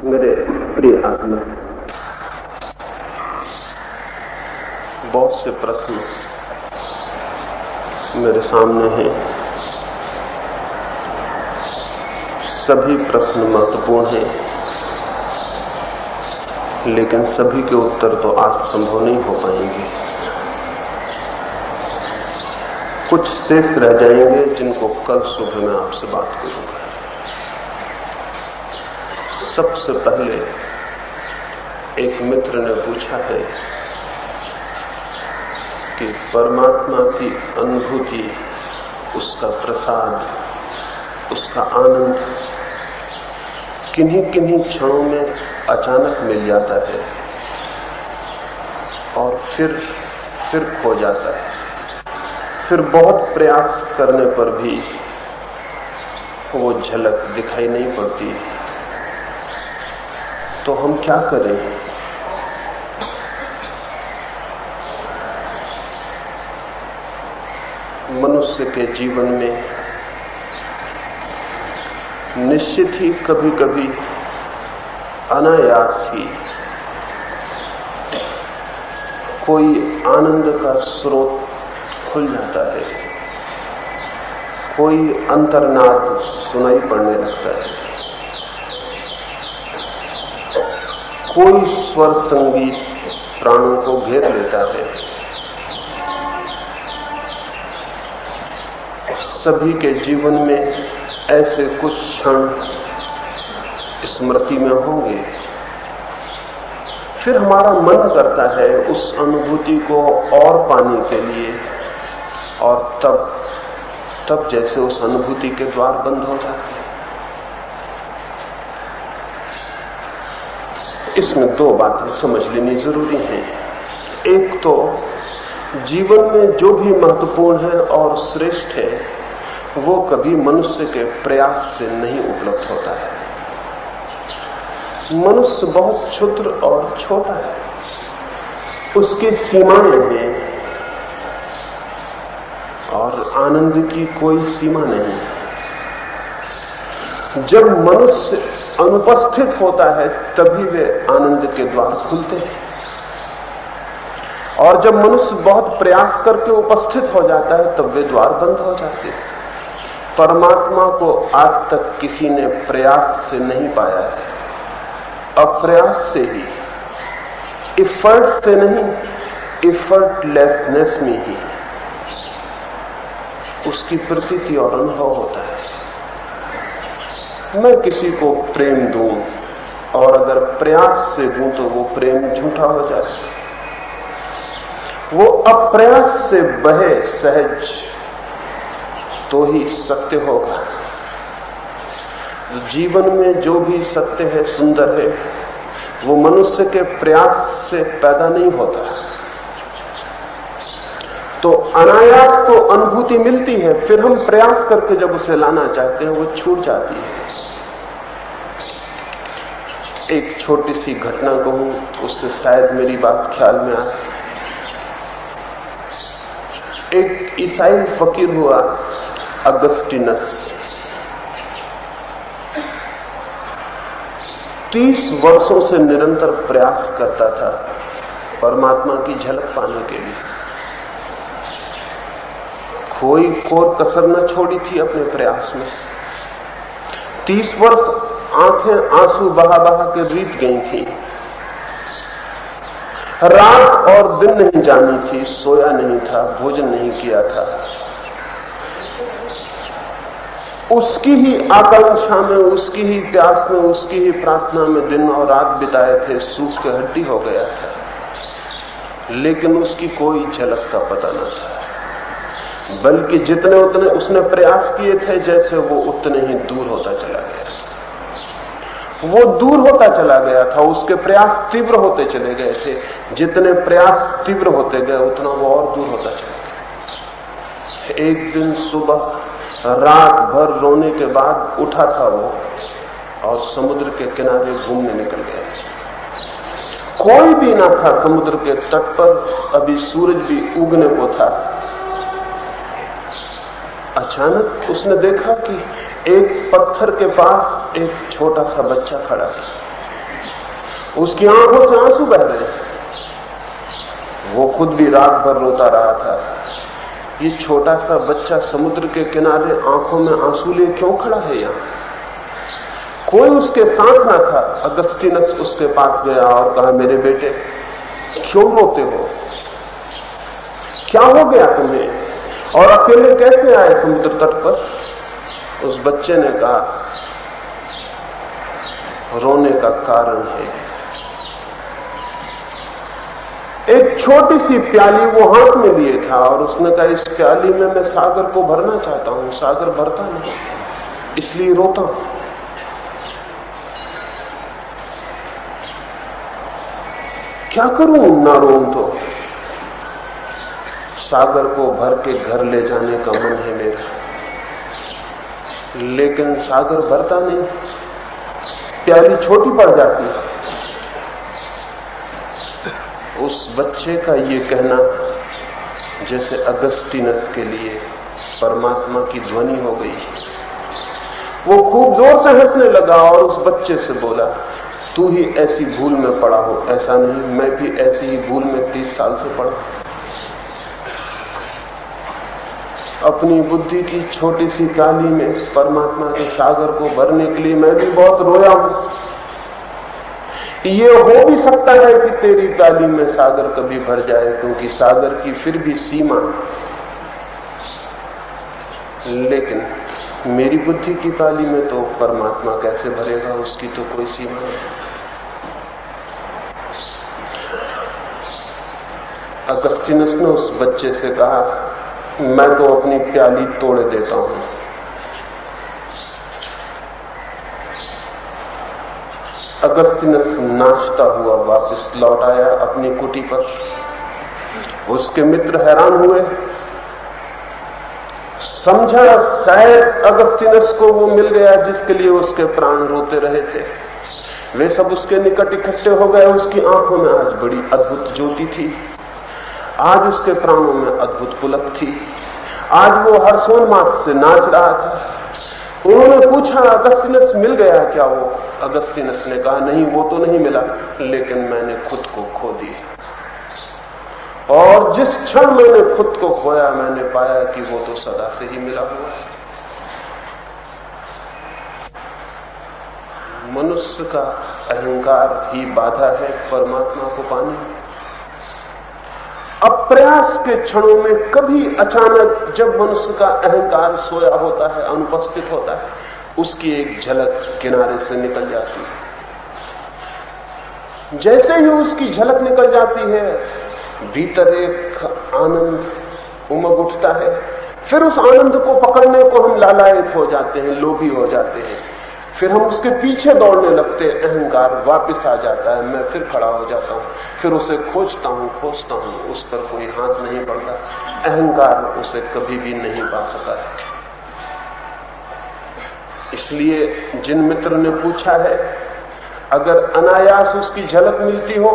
मेरे प्रिय आत्मा, बहुत से प्रश्न मेरे सामने हैं। सभी प्रश्न महत्वपूर्ण हैं, लेकिन सभी के उत्तर तो आज संभव नहीं हो पाएंगे। कुछ शेष रह जाएंगे जिनको कल सुबह मैं आपसे बात करूंगा। सबसे पहले एक मित्र ने पूछा है कि परमात्मा की अनुभूति, उसका प्रसाद, उसका आनंद किन्हीं किन्हीं क्षणों में अचानक मिल जाता है और फिर खो जाता है। फिर बहुत प्रयास करने पर भी वो झलक दिखाई नहीं पड़ती। तो हम क्या करें? मनुष्य के जीवन में निश्चित ही कभी कभी अनायास ही कोई आनंद का स्रोत खुल जाता है, कोई अंतर्नाद सुनाई पड़ने लगता है, कोई स्वर संगीत प्राणों को घेर लेता है। सभी के जीवन में ऐसे कुछ क्षण स्मृति में होंगे। फिर हमारा मन करता है उस अनुभूति को और पाने के लिए, और तब जैसे उस अनुभूति के द्वार बंद हो जाते हैं। इसमें दो बातें समझ लेनी जरूरी हैं। एक तो जीवन में जो भी महत्वपूर्ण है और श्रेष्ठ है, वो कभी मनुष्य के प्रयास से नहीं उपलब्ध होता है। मनुष्य बहुत क्षुद्र और छोटा है, उसकी सीमाएं हैं और आनंद की कोई सीमा नहीं। जब मनुष्य अनुपस्थित होता है तभी वे आनंद के द्वार खुलते हैं, और जब मनुष्य बहुत प्रयास करके उपस्थित हो जाता है तब वे द्वार बंद हो जाते हैं। परमात्मा को आज तक किसी ने प्रयास से नहीं पाया है, अप्रयास से ही, इफर्ट से नहीं, इफर्टलेसनेस में ही उसकी प्रतीति और अनुभव होता है। मैं किसी को प्रेम दूं और अगर प्रयास से दूं तो वो प्रेम झूठा हो जाए। वो अप्रयास से बहे सहज तो ही सत्य होगा। जीवन में जो भी सत्य है, सुंदर है, वो मनुष्य के प्रयास से पैदा नहीं होता। तो अनायास तो अनुभूति मिलती है, फिर हम प्रयास करके जब उसे लाना चाहते हैं वो छूट जाती है। एक छोटी सी घटना कहूं, उससे शायद मेरी बात ख्याल में आए। एक ईसाई फकीर हुआ अगस्टिनस। 30 वर्षों से निरंतर प्रयास करता था परमात्मा की झलक पाने के लिए। कोई कोर कसर न छोड़ी थी अपने प्रयास में। 30 वर्ष आंखें आंसू बहा बहा के बीत गई थी। रात और दिन नहीं जानी थी, सोया नहीं था, भोजन नहीं किया था। उसकी ही आकांक्षा में, उसकी ही प्यास में, उसकी ही प्रार्थना में दिन और रात बिताए थे। सूख के हड्डी हो गया था, लेकिन उसकी कोई झलक का पता न था। बल्कि जितने उतने उसने प्रयास किए थे, जैसे वो उतने ही दूर होता चला गया। वो दूर होता चला गया था, उसके प्रयास तीव्र होते चले गए थे। जितने प्रयास तीव्र होते गए उतना वो और दूर होता चला गया। एक दिन सुबह रात भर रोने के बाद उठा था वो, और समुद्र के किनारे घूमने निकल गया। कोई भी ना था समुद्र के तट पर, अभी सूरज भी उगने को था। अचानक उसने देखा कि एक पत्थर के पास एक छोटा सा बच्चा खड़ा है। उसकी आंखों से आंसू बह रहे हैं। वो खुद भी रात भर रोता रहा था। ये छोटा सा बच्चा समुद्र के किनारे आंखों में आंसू लिए क्यों खड़ा है यहां? कोई उसके साथ ना था। अगस्तीनस उसके पास गया और कहा, मेरे बेटे क्यों रोते हो? क्या हो गया तुम्हें? और अकेले कैसे आए समुद्र तट पर? उस बच्चे ने कहा, रोने का कारण है एक छोटी सी प्याली वो हाथ में लिए था और उसने कहा, इस प्याली में मैं सागर को भरना चाहता हूं, सागर भरता नहीं, इसलिए रोता हूं। क्या करूं ना रोऊं तो? सागर को भर के घर ले जाने का मन है मेरा, लेकिन सागर भरता नहीं, प्याली छोटी पड़ जाती है। उस बच्चे का ये कहना जैसे अगस्तीनस के लिए परमात्मा की ध्वनि हो गई। वो खूब जोर से हंसने लगा और उस बच्चे से बोला, तू ही ऐसी भूल में पड़ा हो, ऐसा नहीं, मैं भी ऐसी ही भूल में 30 साल से पड़ा। अपनी बुद्धि की छोटी सी प्याली में परमात्मा के सागर को भरने के लिए मैं भी बहुत रोया हूं। ये हो भी सकता है कि तेरी प्याली में सागर कभी भर जाए, क्योंकि सागर की फिर भी सीमा, लेकिन मेरी बुद्धि की प्याली में तो परमात्मा कैसे भरेगा, उसकी तो कोई सीमा नहीं। अगस्तीनस ने उस बच्चे से कहा, मैं तो अपनी प्याली तोड़े देता हूं। अगस्तीनस नाचता हुआ वापस लौट आया अपनी कुटी पर। उसके मित्र हैरान हुए, समझा शायद अगस्तीनस को वो मिल गया जिसके लिए उसके प्राण रोते रहे थे। वे सब उसके निकट इकट्ठे हो गए। उसकी आंखों में आज बड़ी अद्भुत ज्योति थी, आज उसके प्राणों में अद्भुत पुलक थी, आज वो हर्षोन्माद से नाच रहा था। उन्होंने पूछा, अगस्तीनस मिल गया क्या? वो अगस्तीनस ने कहा, नहीं, वो तो नहीं मिला, लेकिन मैंने खुद को खो दिया। और जिस क्षण मैंने खुद को खोया, मैंने पाया कि वो तो सदा से ही मिला हुआ है। मनुष्य का अहंकार ही बाधा है परमात्मा को पाने में। अप्रयास के क्षणों में कभी अचानक जब मनुष्य का अहंकार सोया होता है, अनुपस्थित होता है, उसकी एक झलक किनारे से निकल जाती है। जैसे ही उसकी झलक निकल जाती है, भीतर एक आनंद उमग उठता है। फिर उस आनंद को पकड़ने को हम लालायित हो जाते हैं, लोभी हो जाते हैं। फिर हम उसके पीछे दौड़ने लगते हैं, अहंकार वापस आ जाता है, मैं फिर खड़ा हो जाता हूं, फिर उसे खोजता हूं, उस पर कोई हाथ नहीं पड़ता। अहंकार उसे कभी भी नहीं पा सका है। इसलिए जिन मित्र ने पूछा है, अगर अनायास उसकी झलक मिलती हो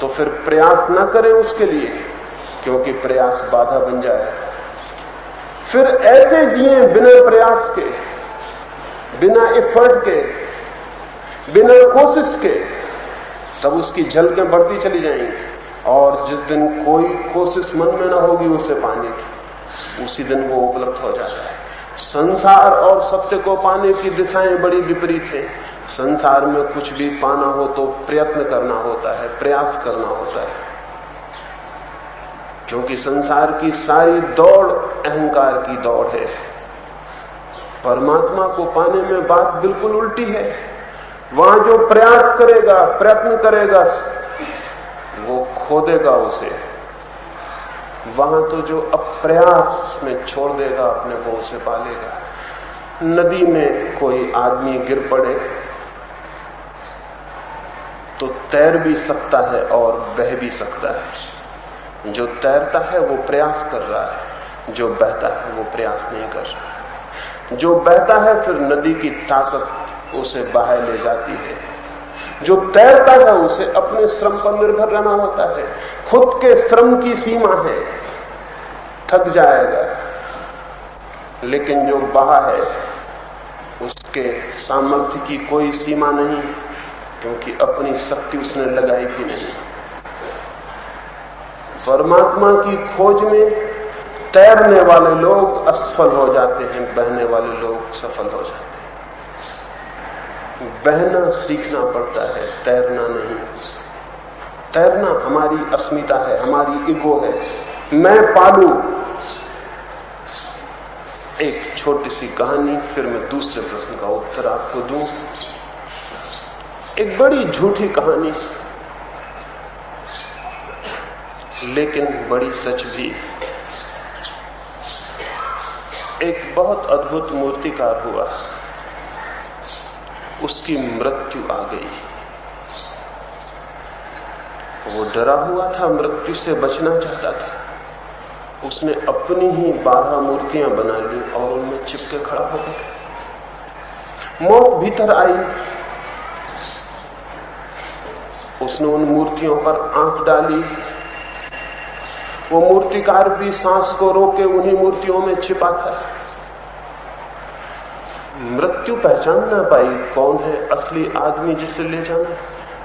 तो फिर प्रयास न करें उसके लिए, क्योंकि प्रयास बाधा बन जाए। फिर ऐसे जिए बिना प्रयास के, बिना एफर्ट के, बिना कोशिश के, तब उसकी झलकें बढ़ती चली जाएंगी। और जिस दिन कोई कोशिश मन में न होगी उसे पाने की, उसी दिन वो उपलब्ध हो जाता है। संसार और सत्य को पाने की दिशाएं बड़ी विपरीत हैं। संसार में कुछ भी पाना हो तो प्रयत्न करना होता है, प्रयास करना होता है, क्योंकि संसार की सारी दौड़ अहंकार की दौड़ है। परमात्मा को पाने में बात बिल्कुल उल्टी है। वहां जो प्रयास करेगा, प्रयत्न करेगा, वो खो देगा उसे। वहां तो जो अप्रयास में छोड़ देगा अपने को, उसे पालेगा। नदी में कोई आदमी गिर पड़े तो तैर भी सकता है और बह भी सकता है। जो तैरता है वो प्रयास कर रहा है, जो बहता है वो प्रयास नहीं कर रहा है। जो बहता है फिर नदी की ताकत उसे बाहर ले जाती है। जो तैरता है उसे अपने श्रम पर निर्भर रहना होता है। खुद के श्रम की सीमा है, थक जाएगा। लेकिन जो बहा है उसके सामर्थ्य की कोई सीमा नहीं। क्योंकि अपनी शक्ति उसने लगाई भी नहीं। परमात्मा की खोज में तैरने वाले लोग असफल हो जाते हैं, बहने वाले लोग सफल हो जाते हैं। बहना सीखना पड़ता है, तैरना नहीं। तैरना हमारी अस्मिता है, हमारी ईगो है, मैं पालू। एक छोटी सी कहानी, फिर मैं दूसरे प्रश्न का उत्तर आपको दूं। एक बड़ी झूठी कहानी, लेकिन बड़ी सच भी। एक बहुत अद्भुत मूर्तिकार हुआ, उसकी मृत्यु आ गई। वो डरा हुआ था, मृत्यु से बचना चाहता था। उसने अपनी ही 12 मूर्तियां बना ली और उनमें चिपके खड़ा हो गया। मौत भीतर आई, उसने उन मूर्तियों पर आंख डाली। वो मूर्तिकार भी सांस को रोके उन्हीं मूर्तियों में छिपा था। मृत्यु पहचान ना पाई कौन है असली आदमी जिसे ले जाना।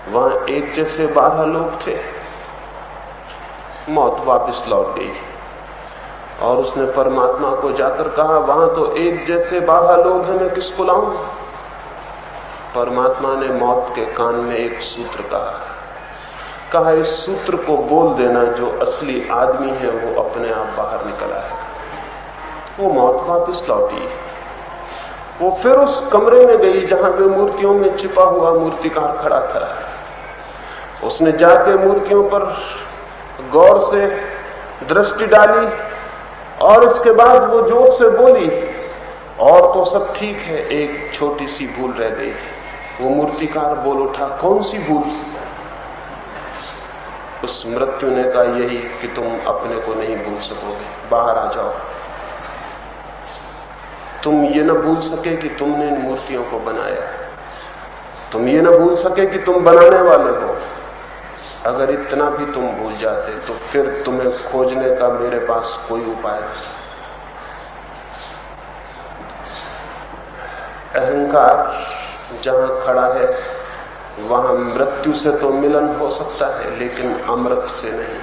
वहां एक जैसे 12 लोग थे। मौत वापस लौट गई और उसने परमात्मा को जाकर कहा, वहां तो एक जैसे 12 लोग हैं, मैं किसको लाऊं? परमात्मा ने मौत के कान में एक सूत्र कहा, इस सूत्र को बोल देना, जो असली आदमी है वो अपने आप बाहर निकल आएगा। वो मौत वापस लौटी। वो फिर उस कमरे में गई जहां वे मूर्तियों में छिपा हुआ मूर्तिकार खड़ा था। उसने जाके मूर्तियों पर गौर से दृष्टि डाली और इसके बाद वो जोर से बोली, और तो सब ठीक है, एक छोटी सी भूल रह गई। वो मूर्तिकार बोल उठा, कौन सी भूल? उस मृत्यु ने कहा, यही कि तुम अपने को नहीं भूल सकोगे, बाहर आ जाओ। तुम ये न भूल सके कि तुमने इन मूर्तियों को बनाया, तुम ये न भूल सके कि तुम बनाने वाले हो। अगर इतना भी तुम भूल जाते तो फिर तुम्हें खोजने का मेरे पास कोई उपाय नहीं। अहंकार जहां खड़ा है वहां मृत्यु से तो मिलन हो सकता है, लेकिन अमृत से नहीं।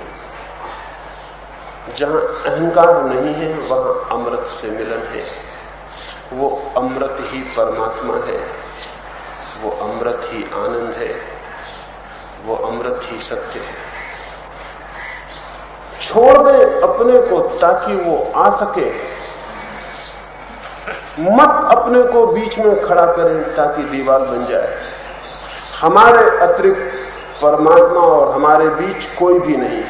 जहां अहंकार नहीं है वहां अमृत से मिलन है। वो अमृत ही परमात्मा है, वो अमृत ही आनंद है, वो अमृत ही सत्य है। छोड़ दे अपने को ताकि वो आ सके, मत अपने को बीच में खड़ा करें ताकि दीवार बन जाए। हमारे अतिरिक्त परमात्मा और हमारे बीच कोई भी नहीं।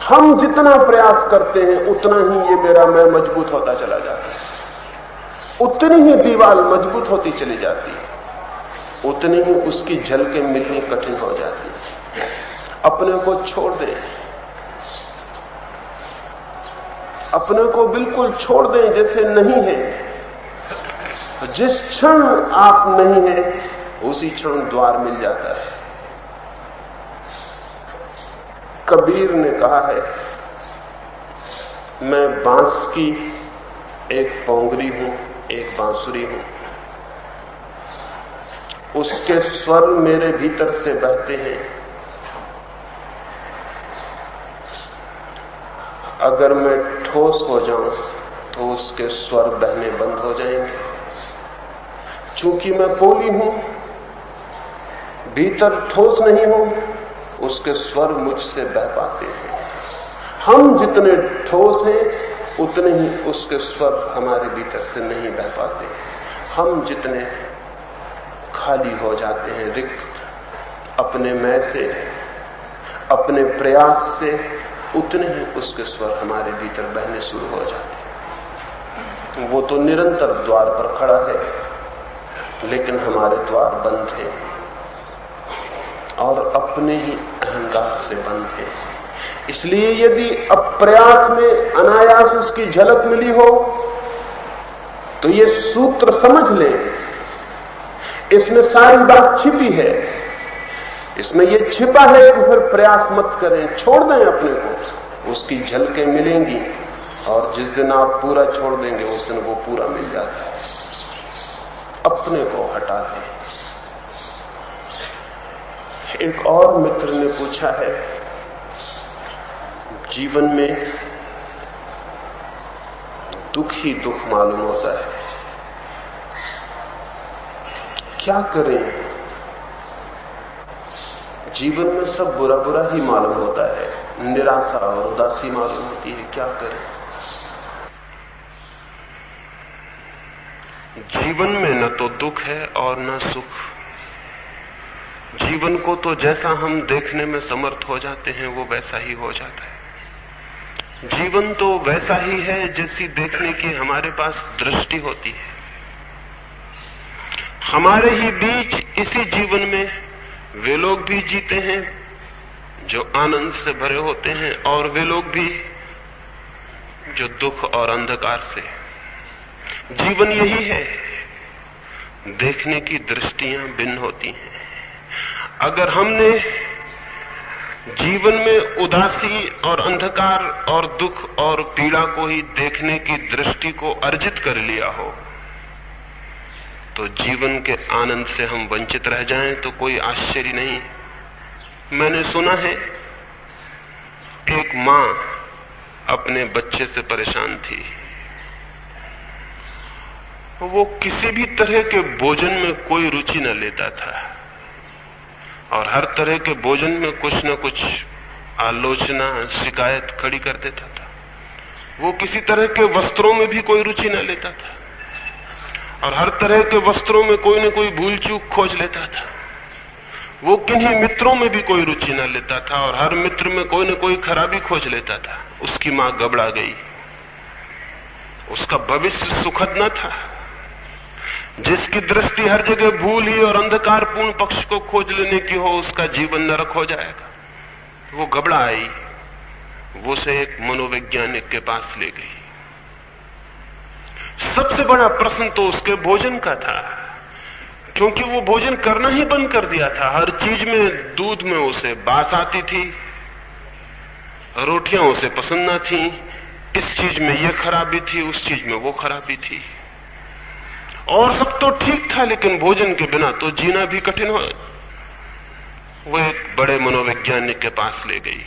हम जितना प्रयास करते हैं उतना ही ये मेरा मैं मजबूत होता चला जाता है, उतनी ही दीवार मजबूत होती चली जाती है, उतनी ही उसकी झलकें मिलनी कठिन हो जाती है। अपने को छोड़ दें, अपने को बिल्कुल छोड़ दें जैसे नहीं है। जिस क्षण आप नहीं हैं उसी क्षण द्वार मिल जाता है। कबीर ने कहा है, मैं बांस की एक पोंगरी हूं, एक बांसुरी हूं, उसके स्वर मेरे भीतर से बहते हैं। अगर मैं ठोस हो जाऊं तो उसके स्वर बहने बंद हो जाएंगे। चूंकि मैं पोली हूं, भीतर ठोस नहीं हूं, उसके स्वर मुझसे बह पाते हैं। हम जितने ठोस हैं उतने ही उसके स्वर हमारे भीतर से नहीं बह पाते। हम जितने खाली हो जाते हैं, रिक्त अपने मैं से, अपने प्रयास से, उतने ही उसके स्वर हमारे भीतर बहने शुरू हो जाते हैं। वो तो निरंतर द्वार पर खड़ा है, लेकिन हमारे द्वार बंद हैं और अपने ही अहंकार से बंद है। इसलिए यदि अप्रयास में अनायास उसकी झलक मिली हो तो ये सूत्र समझ ले, इसमें सारी बात छिपी है। इसमें ये छिपा है कि फिर प्रयास मत करें, छोड़ दें अपने को, उसकी झलकें मिलेंगी। और जिस दिन आप पूरा छोड़ देंगे उस दिन वो पूरा मिल जाता है। अपने को हटा दें। एक और मित्र ने पूछा है, जीवन में दुख ही दुख मालूम होता है, क्या करें? जीवन में सब बुरा बुरा ही मालूम होता है, निराशा और उदासी मालूम होती है, क्या करें? जीवन में न तो दुख है और न सुख। जीवन को तो जैसा हम देखने में समर्थ हो जाते हैं वो वैसा ही हो जाता है। जीवन तो वैसा ही है जैसी देखने की हमारे पास दृष्टि होती है। हमारे ही बीच इसी जीवन में वे लोग भी जीते हैं जो आनंद से भरे होते हैं, और वे लोग भी जो दुख और अंधकार से। जीवन यही है, देखने की दृष्टियां भिन्न होती हैं। अगर हमने जीवन में उदासी और अंधकार और दुख और पीड़ा को ही देखने की दृष्टि को अर्जित कर लिया हो, तो जीवन के आनंद से हम वंचित रह जाएं तो कोई आश्चर्य नहीं। मैंने सुना है एक मां अपने बच्चे से परेशान थी। वो किसी भी तरह के भोजन में कोई रुचि न लेता था और हर तरह के भोजन में कुछ न कुछ आलोचना, शिकायत खड़ी कर देता था। वो किसी तरह के वस्त्रों में भी कोई रुचि न लेता था और हर तरह के वस्त्रों में कोई न कोई भूल चूक खोज लेता था। वो किन्हीं मित्रों में भी कोई रुचि न लेता था और हर मित्र में कोई न कोई खराबी खोज लेता था। उसकी मां घबरा गई। उसका भविष्य सुखद न था। जिसकी दृष्टि हर जगह भूल ही और अंधकारपूर्ण पक्ष को खोज लेने की हो, उसका जीवन नरक हो जाएगा। वो घबरा आई। वो उसे एक मनोवैज्ञानिक के पास ले गई। सबसे बड़ा प्रश्न तो उसके भोजन का था, क्योंकि वो भोजन करना ही बंद कर दिया था। हर चीज में, दूध में उसे बास आती थी, रोटियां उसे पसंद न थी, इस चीज में ये खराबी थी, उस चीज में वो खराबी थी, और सब तो ठीक था, लेकिन भोजन के बिना तो जीना भी कठिन हो। वो एक बड़े मनोवैज्ञानिक के पास ले गई।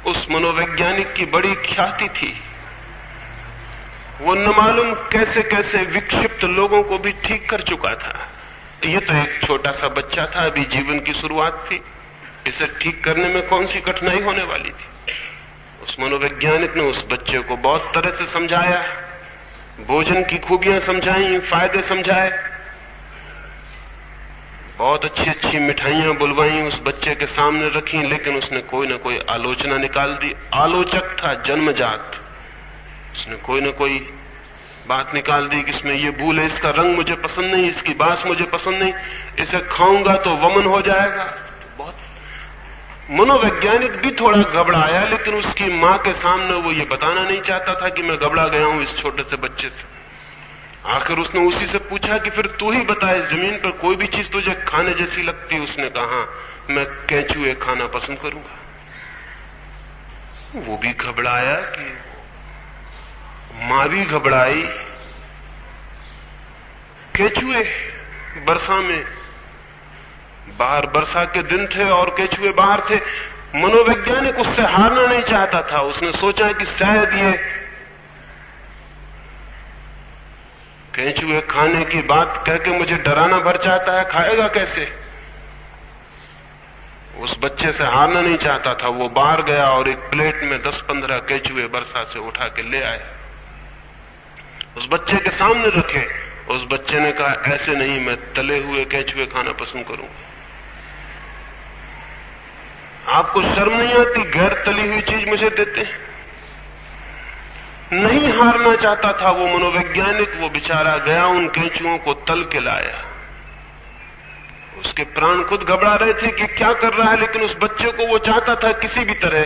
उस मनोवैज्ञानिक की बड़ी ख्याति थी। वो न मालूम कैसे कैसे विक्षिप्त लोगों को भी ठीक कर चुका था। ये तो एक छोटा सा बच्चा था, अभी जीवन की शुरुआत थी, इसे ठीक करने में कौन सी कठिनाई होने वाली थी। उस मनोवैज्ञानिक ने उस बच्चे को बहुत तरह से समझाया, भोजन की खूबियां समझाई, फायदे समझाए, बहुत अच्छी अच्छी मिठाइयां बुलवाई, उस बच्चे के सामने रखी, लेकिन उसने कोई ना कोई आलोचना निकाल दी। आलोचक था जन्मजात। उसने कोई ना कोई बात निकाल दी कि इसमें ये भूल है, इसका रंग मुझे पसंद नहीं, इसकी बात मुझे पसंद नहीं, इसे खाऊंगा तो वमन हो जाएगा। बहुत मनोवैज्ञानिक भी थोड़ा घबराया, लेकिन उसकी मां के सामने वो ये बताना नहीं चाहता था कि मैं घबरा गया हूं इस छोटे से बच्चे से। आखिर उसने उसी से पूछा कि फिर तू ही बता, इस जमीन पर कोई भी चीज तुझे खाने जैसी लगती? उसने कहा, मैं केंचुए खाना पसंद करूंगा। वो भी घबराया कि मां भी घबराई। केंचुए बरसा में, बाहर बरसा के दिन थे और केंचुए बाहर थे। मनोवैज्ञानिक उससे हारना नहीं चाहता था। उसने सोचा कि शायद ये केंचुए खाने की बात कह के मुझे डराना भर चाहता है, खाएगा कैसे? उस बच्चे से हारना नहीं चाहता था। वो बाहर गया और एक प्लेट में 10-15 केंचुए बरसा से उठा के ले आए, उस बच्चे के सामने रखे। उस बच्चे ने कहा, ऐसे नहीं, मैं तले हुए केंचुए खाना पसंद करूंगा। आपको शर्म नहीं आती? गैर तली हुई चीज मुझे देते हैं। नहीं हारना चाहता था वो मनोवैज्ञानिक। वो बेचारा गया, उन केंचुओं को तल के लाया। उसके प्राण खुद घबरा रहे थे कि क्या कर रहा है, लेकिन उस बच्चे को वो चाहता था किसी भी तरह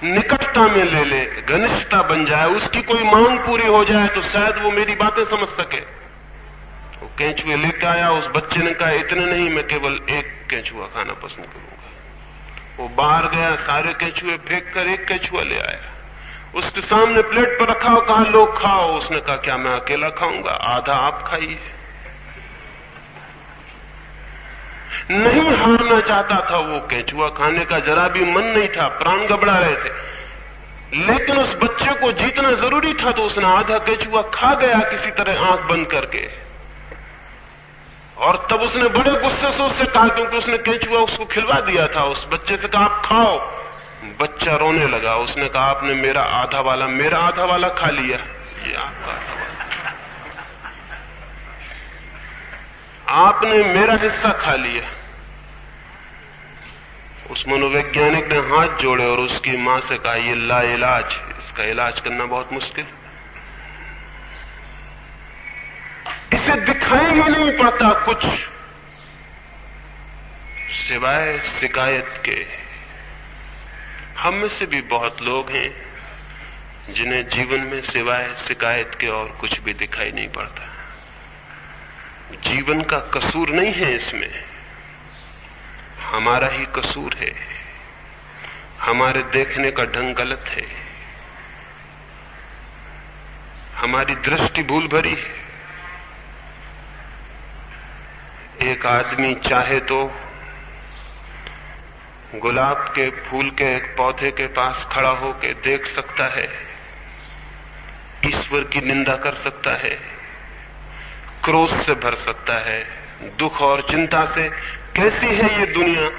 निकटता में ले ले, घनिष्ठता बन जाए, उसकी कोई मांग पूरी हो जाए तो शायद वो मेरी बातें समझ सके। वो केंचुए लेकर आया। उस बच्चे ने कहा, इतने नहीं, मैं केवल एक केंचुआ खाना पसंद करूंगा। वो बाहर गया, सारे केंचुए फेंक कर एक केंचुआ ले आया, उसके सामने प्लेट पर रखा और कहा, लोग खाओ। उसने कहा, क्या मैं अकेला खाऊंगा? आधा आप खाइए। नहीं हारना चाहता था वो, केंचुआ खाने का जरा भी मन नहीं था, प्राण घबरा रहे थे, लेकिन उस बच्चे को जीतना जरूरी था, तो उसने आधा केंचुआ खा गया किसी तरह आंख बंद करके। और तब उसने बड़े गुस्से से उससे कहा, क्योंकि उसने केंचुआ उसको खिलवा दिया था, उस बच्चे से कहा आप खाओ। बच्चा रोने लगा। उसने कहा आपने मेरा आधा वाला खा लिया, ये आपका आधा वाला, आपने मेरा हिस्सा खा लिया। उस मनोवैज्ञानिक ने हाथ जोड़े और उसकी मां से कहा ये लाइलाज, इसका इलाज करना बहुत मुश्किल, इसे दिखाई ही नहीं पड़ता कुछ सिवाय शिकायत के। हम में से भी बहुत लोग हैं जिन्हें जीवन में सिवाय शिकायत के और कुछ भी दिखाई नहीं पड़ता। जीवन का कसूर नहीं है इसमें, हमारा ही कसूर है, हमारे देखने का ढंग गलत है, हमारी दृष्टि भूल भरी है। एक आदमी चाहे तो गुलाब के फूल के एक पौधे के पास खड़ा होकर देख सकता है, ईश्वर की निंदा कर सकता है, क्रोध से भर सकता है, दुख और चिंता से। कैसी है ये दुनिया,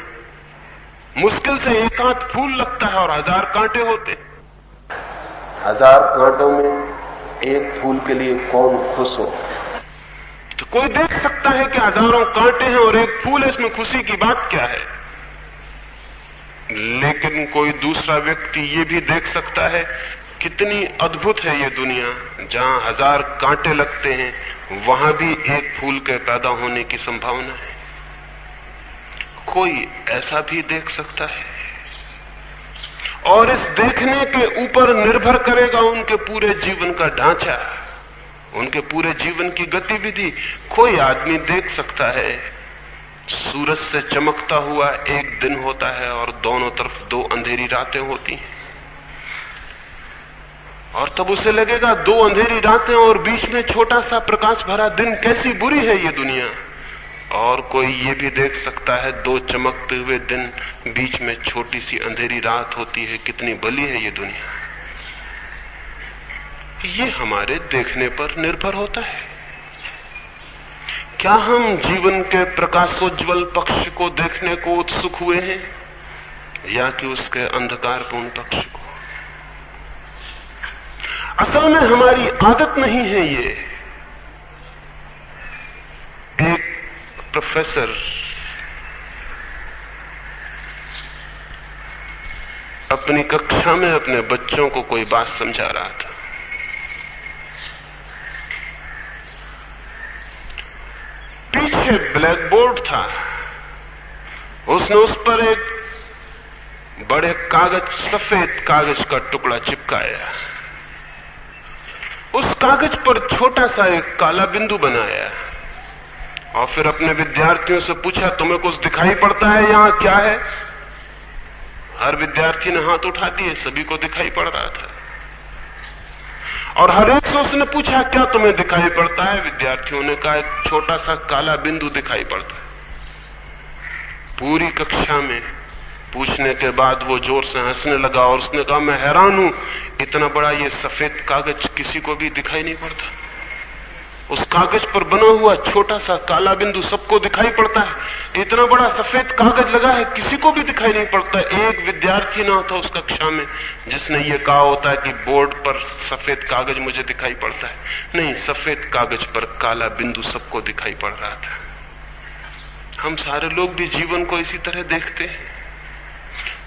मुश्किल से एक आध फूल लगता है और 1000 कांटे होते। 1000 कांटों में एक फूल के लिए कौन खुश हो? तो कोई देख सकता है कि हजारों कांटे हैं और एक फूल है, इसमें खुशी की बात क्या है? लेकिन कोई दूसरा व्यक्ति ये भी देख सकता है कितनी अद्भुत है ये दुनिया, जहां 1000 कांटे लगते हैं वहां भी एक फूल के पैदा होने की संभावना है। कोई ऐसा भी देख सकता है, और इस देखने के ऊपर निर्भर करेगा उनके पूरे जीवन का ढांचा, उनके पूरे जीवन की गतिविधि। कोई आदमी देख सकता है सूरज से चमकता हुआ एक दिन होता है और दोनों तरफ 2 अंधेरी रातें होती हैं, और तब उसे लगेगा 2 अंधेरी रातें और बीच में छोटा सा प्रकाश भरा दिन, कैसी बुरी है ये दुनिया। और कोई ये भी देख सकता है 2 चमकते हुए दिन, बीच में छोटी सी अंधेरी रात होती है, कितनी भली है ये दुनिया। ये हमारे देखने पर निर्भर होता है। क्या हम जीवन के प्रकाशोज्वल पक्ष को देखने को उत्सुक हुए हैं, या कि उसके अंधकारपूर्ण पक्ष को? असल में हमारी आदत नहीं है ये। एक प्रोफेसर अपनी कक्षा में अपने बच्चों को कोई बात समझा रहा था। पीछे ब्लैक बोर्ड था, उसने उस पर एक बड़े कागज, सफेद कागज का टुकड़ा चिपकाया, उस कागज पर छोटा सा एक काला बिंदु बनाया, और फिर अपने विद्यार्थियों से पूछा तुम्हें कुछ दिखाई पड़ता है यहां क्या है? हर विद्यार्थी ने हाथ उठा दिए, सभी को दिखाई पड़ रहा था। और हर एक से उसने पूछा क्या तुम्हें दिखाई पड़ता है? विद्यार्थियों ने कहा एक छोटा सा काला बिंदु दिखाई पड़ता है। पूरी कक्षा में पूछने के बाद वो जोर से हंसने लगा और उसने कहा मैं हैरान हूं, इतना बड़ा ये सफेद कागज किसी को भी दिखाई नहीं पड़ता। उस कागज पर बना हुआ छोटा सा काला बिंदु सबको दिखाई पड़ता है, इतना बड़ा सफेद कागज लगा है किसी को भी दिखाई नहीं पड़ता। एक विद्यार्थी ना था उस कक्षा में जिसने ये कहा होता कि बोर्ड पर सफेद कागज मुझे दिखाई पड़ता है। नहीं, सफेद कागज पर काला बिंदु सबको दिखाई पड़ रहा था। हम सारे लोग भी जीवन को इसी तरह देखते हैं।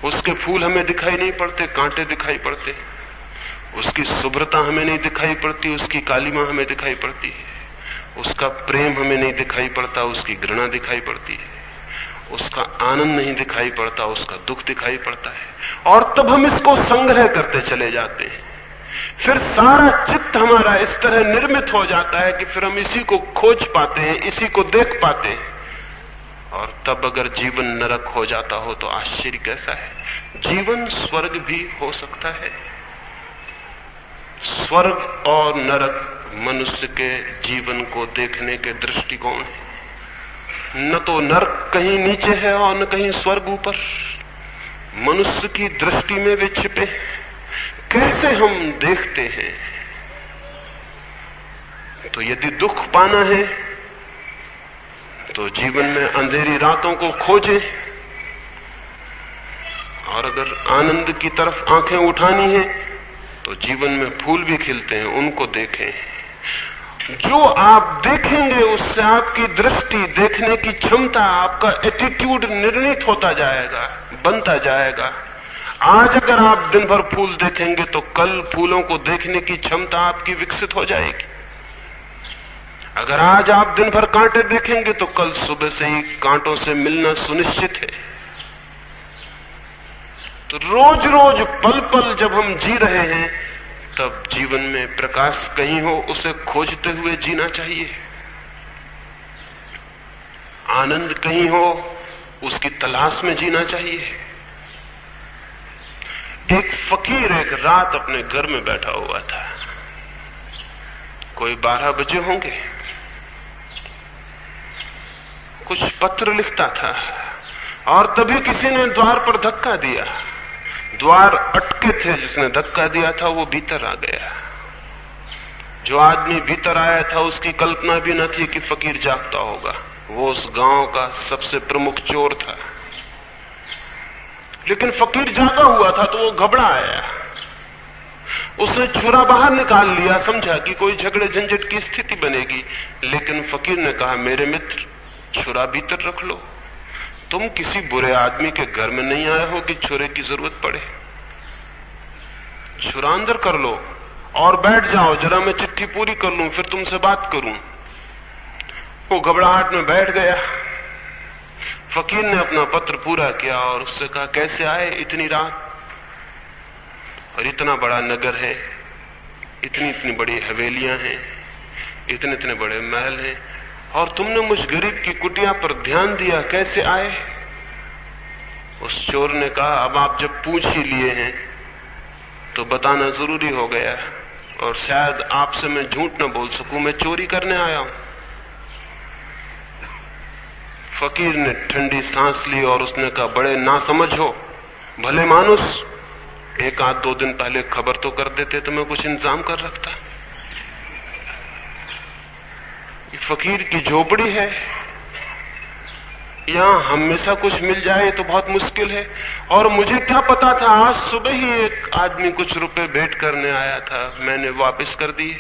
उसके फूल हमें दिखाई नहीं पड़ते, कांटे दिखाई पड़ते, उसकी शुभ्रता हमें नहीं दिखाई पड़ती, उसकी कालिमा हमें दिखाई पड़ती है, उसका प्रेम हमें नहीं दिखाई पड़ता, उसकी घृणा दिखाई पड़ती है, उसका आनंद नहीं दिखाई पड़ता, उसका दुख दिखाई पड़ता है। और तब हम इसको संग्रह करते चले जाते हैं। फिर सारा चित्त हमारा इस तरह निर्मित हो जाता है कि फिर हम इसी को खोज पाते हैं, इसी को देख पाते हैं। और तब अगर जीवन नरक हो जाता हो तो आश्चर्य कैसा है। जीवन स्वर्ग भी हो सकता है। स्वर्ग और नरक मनुष्य के जीवन को देखने के दृष्टिकोण है। न तो नर्क कहीं नीचे है और न कहीं स्वर्ग ऊपर। मनुष्य की दृष्टि में वे छिपे। कैसे हम देखते हैं? तो यदि दुख पाना है तो जीवन में अंधेरी रातों को खोजें, और अगर आनंद की तरफ आंखें उठानी है तो जीवन में फूल भी खिलते हैं, उनको देखें। जो आप देखेंगे उससे आपकी दृष्टि, देखने की क्षमता, आपका एटीट्यूड निर्णित होता जाएगा, बनता जाएगा। आज अगर आप दिन भर फूल देखेंगे तो कल फूलों को देखने की क्षमता आपकी विकसित हो जाएगी। अगर आज आप दिन भर कांटे देखेंगे तो कल सुबह से ही कांटों से मिलना सुनिश्चित है। तो रोज रोज पल पल जब हम जी रहे हैं तब जीवन में प्रकाश कहीं हो उसे खोजते हुए जीना चाहिए। आनंद कहीं हो उसकी तलाश में जीना चाहिए। एक फकीर एक रात अपने घर में बैठा हुआ था। कोई 12 बजे होंगे। कुछ पत्र लिखता था और तभी किसी ने द्वार पर धक्का दिया। द्वार अटके थे, जिसने धक्का दिया था वो भीतर आ गया। जो आदमी भीतर आया था उसकी कल्पना भी न थी कि फकीर जागता होगा। वो उस गांव का सबसे प्रमुख चोर था। लेकिन फकीर जागा हुआ था तो वो घबरा आया। उसने छुरा बाहर निकाल लिया, समझा कि कोई झगड़े झंझट की स्थिति बनेगी। लेकिन फकीर ने कहा, मेरे मित्र, छुरा भीतर रख लो। तुम किसी बुरे आदमी के घर में नहीं आए हो कि छुरे की जरूरत पड़े। छुरा अंदर कर लो और बैठ जाओ, जरा मैं चिट्ठी पूरी कर लूं, फिर तुमसे बात करूं। वो घबराहट में बैठ गया। फकीर ने अपना पत्र पूरा किया और उससे कहा, कैसे आए इतनी रात? और इतना बड़ा नगर है, इतनी इतनी बड़ी हवेलियां हैं, इतने इतने बड़े महल हैं, और तुमने मुझ गरीब की कुटिया पर ध्यान दिया, कैसे आए? उस चोर ने कहा, अब आप जब पूछ ही लिए हैं तो बताना जरूरी हो गया, और शायद आपसे मैं झूठ न बोल सकूं, मैं चोरी करने आया हूं। फकीर ने ठंडी सांस ली और उसने कहा, बड़े नासमझ हो, भले मानुस, एक आध 2 दिन पहले खबर तो कर देते तो मैं कुछ इंतजाम कर रखता। ये फकीर की झोपड़ी है, यहां हमेशा कुछ मिल जाए तो बहुत मुश्किल है। और मुझे क्या पता था, आज सुबह ही एक आदमी कुछ रुपए भेंट करने आया था, मैंने वापस कर दिए।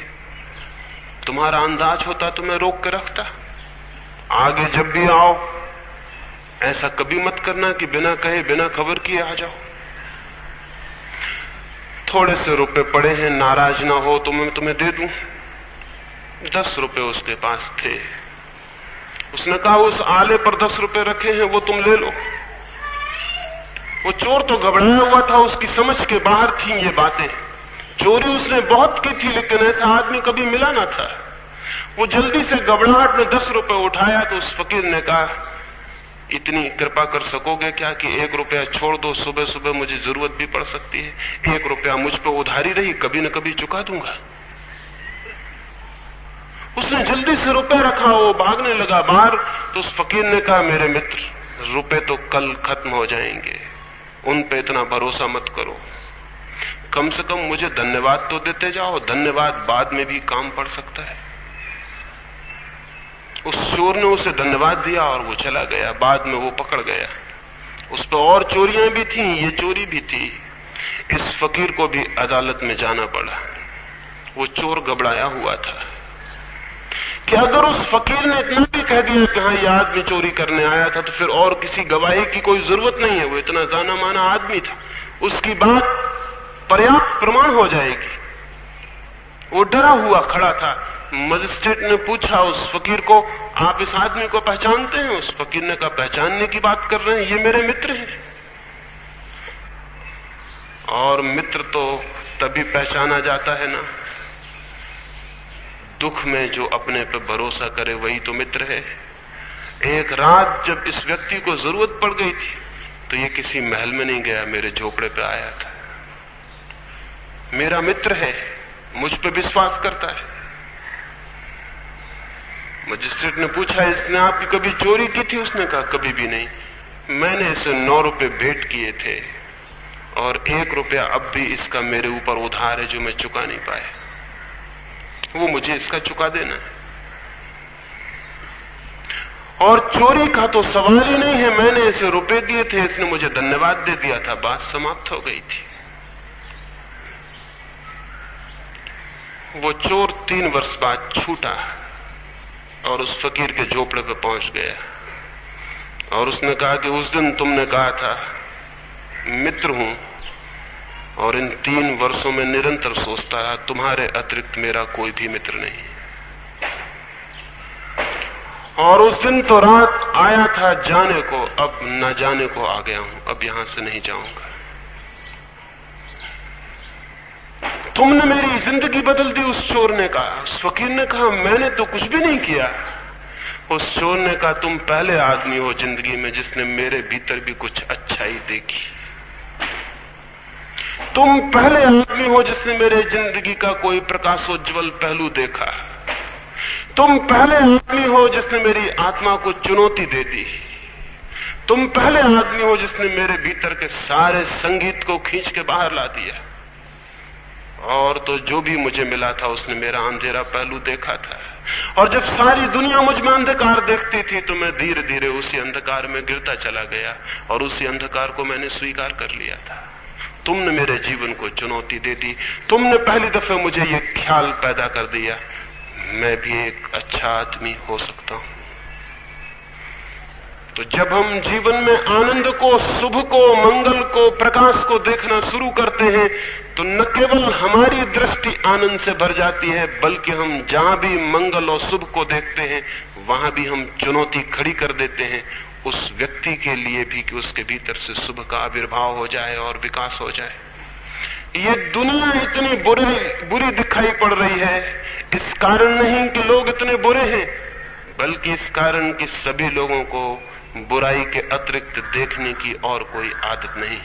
तुम्हारा अंदाज होता तो मैं रोक के रखता। आगे जब भी आओ ऐसा कभी मत करना कि बिना कहे बिना खबर किए आ जाओ। थोड़े से रुपए पड़े हैं, नाराज ना हो तो मैं तुम्हें दे दूं। 10 रुपए उसके पास थे। उसने कहा, उस आले पर 10 रुपए रखे हैं, वो तुम ले लो। वो चोर तो घबराया हुआ था, उसकी समझ के बाहर थी ये बातें। चोरी उसने बहुत की थी लेकिन ऐसा आदमी कभी मिला ना था। वो जल्दी से घबराहट में 10 रुपए उठाया तो उस फकीर ने कहा, इतनी कृपा कर सकोगे क्या कि 1 रुपया छोड़ दो, सुबह सुबह मुझे जरूरत भी पड़ सकती है। 1 रुपया मुझ पर उधारी रही, कभी न कभी चुका दूंगा। उसने जल्दी से रुपया रखा, वो भागने लगा बाहर। तो उस फकीर ने कहा, मेरे मित्र, रुपए तो कल खत्म हो जाएंगे, उन पे इतना भरोसा मत करो। कम से कम मुझे धन्यवाद तो देते जाओ, धन्यवाद बाद में भी काम पड़ सकता है। उस चोर ने उसे धन्यवाद दिया और वो चला गया। बाद में वो पकड़ गया। उस पर और चोरियां भी थीं, ये चोरी भी थी। इस फकीर को भी अदालत में जाना पड़ा। वो चोर घबराया हुआ था कि अगर उस फकीर ने इतना भी कह दिया कि हाँ ये आदमी चोरी करने आया था, तो फिर और किसी गवाही की कोई जरूरत नहीं है। वो इतना जाना माना आदमी था, उसकी बात पर्याप्त प्रमाण हो जाएगी। वो डरा हुआ खड़ा था। मजिस्ट्रेट ने पूछा उस फकीर को, आप इस आदमी को पहचानते हैं? उस फकीर ने कहा, पहचानने की बात कर रहे हैं, ये मेरे मित्र हैं। और मित्र तो तभी पहचाना जाता है ना, दुख में जो अपने पे भरोसा करे वही तो मित्र है। एक रात जब इस व्यक्ति को जरूरत पड़ गई थी तो ये किसी महल में नहीं गया, मेरे झोपड़े पे आया था। मेरा मित्र है, मुझ पे विश्वास करता है। मजिस्ट्रेट ने पूछा, इसने आपकी कभी चोरी की थी? उसने कहा, कभी भी नहीं। मैंने इसे 9 रुपए भेंट किए थे और 1 रुपया अब भी इसका मेरे ऊपर उधार है जो मैं चुका नहीं पाया। वो मुझे इसका चुका देना है। और चोरी का तो सवाल ही नहीं है। मैंने इसे रुपए दिए थे, इसने मुझे धन्यवाद दे दिया था, बात समाप्त हो गई थी। वो चोर 3 वर्ष बाद छूटा और उस फकीर के झोपड़े पे पहुंच गया और उसने कहा कि उस दिन तुमने कहा था मित्र हूं, और इन 3 वर्षों में निरंतर सोचता रहा तुम्हारे अतिरिक्त मेरा कोई भी मित्र नहीं। और उस दिन तो रात आया था जाने को, अब न जाने को आ गया हूं, अब यहां से नहीं जाऊंगा। तुमने मेरी जिंदगी बदल दी, उस चोर ने कहा। उस फकीर ने कहा, मैंने तो कुछ भी नहीं किया। उस चोर ने कहा, तुम पहले आदमी हो जिंदगी में जिसने मेरे भीतर भी कुछ अच्छाई देखी। तुम पहले आदमी हो जिसने मेरे जिंदगी का कोई प्रकाशोज्वल पहलू देखा। तुम पहले आदमी हो जिसने मेरी आत्मा को चुनौती दे दी। तुम पहले आदमी हो जिसने मेरे भीतर के सारे संगीत को खींच के बाहर ला दिया। और तो जो भी मुझे मिला था उसने मेरा अंधेरा पहलू देखा था। और जब सारी दुनिया मुझ में अंधकार देखती थी तो मैं धीरे धीरे उसी अंधकार में गिरता चला गया और उसी अंधकार को मैंने स्वीकार कर लिया था। तुमने मेरे जीवन को चुनौती दे दी। तुमने पहली दफे मुझे ये ख्याल पैदा कर दिया, मैं भी एक अच्छा आदमी हो सकता हूं। तो जब हम जीवन में आनंद को, शुभ को, मंगल को, प्रकाश को देखना शुरू करते हैं तो न केवल हमारी दृष्टि आनंद से भर जाती है, बल्कि हम जहां भी मंगल और शुभ को देखते हैं वहां भी हम चुनौती खड़ी कर देते हैं उस व्यक्ति के लिए भी कि उसके भीतर से शुभ का आविर्भाव हो जाए और विकास हो जाए। ये दुनिया इतनी बुरी दिखाई पड़ रही है इस कारण नहीं कि लोग इतने बुरे हैं, बल्कि इस कारण कि सभी लोगों को बुराई के अतिरिक्त देखने की और कोई आदत नहीं।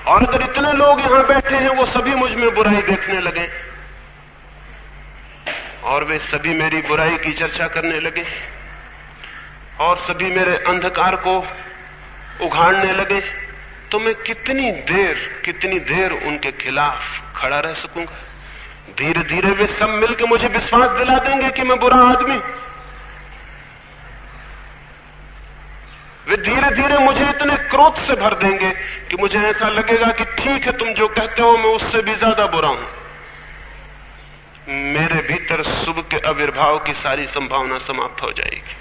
और अगर इतने लोग यहां बैठे हैं वो सभी मुझ में बुराई देखने लगे और वे सभी मेरी बुराई की चर्चा करने लगे और सभी मेरे अंधकार को उघाड़ने लगे, तो मैं कितनी देर उनके खिलाफ खड़ा रह सकूंगा? धीरे धीरे वे सब मिलकर मुझे विश्वास दिला देंगे कि मैं बुरा आदमी। वे धीरे धीरे मुझे इतने क्रोध से भर देंगे कि मुझे ऐसा लगेगा कि ठीक है, तुम जो कहते हो मैं उससे भी ज्यादा बुरा हूं। मेरे भीतर शुभ के आविर्भाव की सारी संभावना समाप्त हो जाएगी।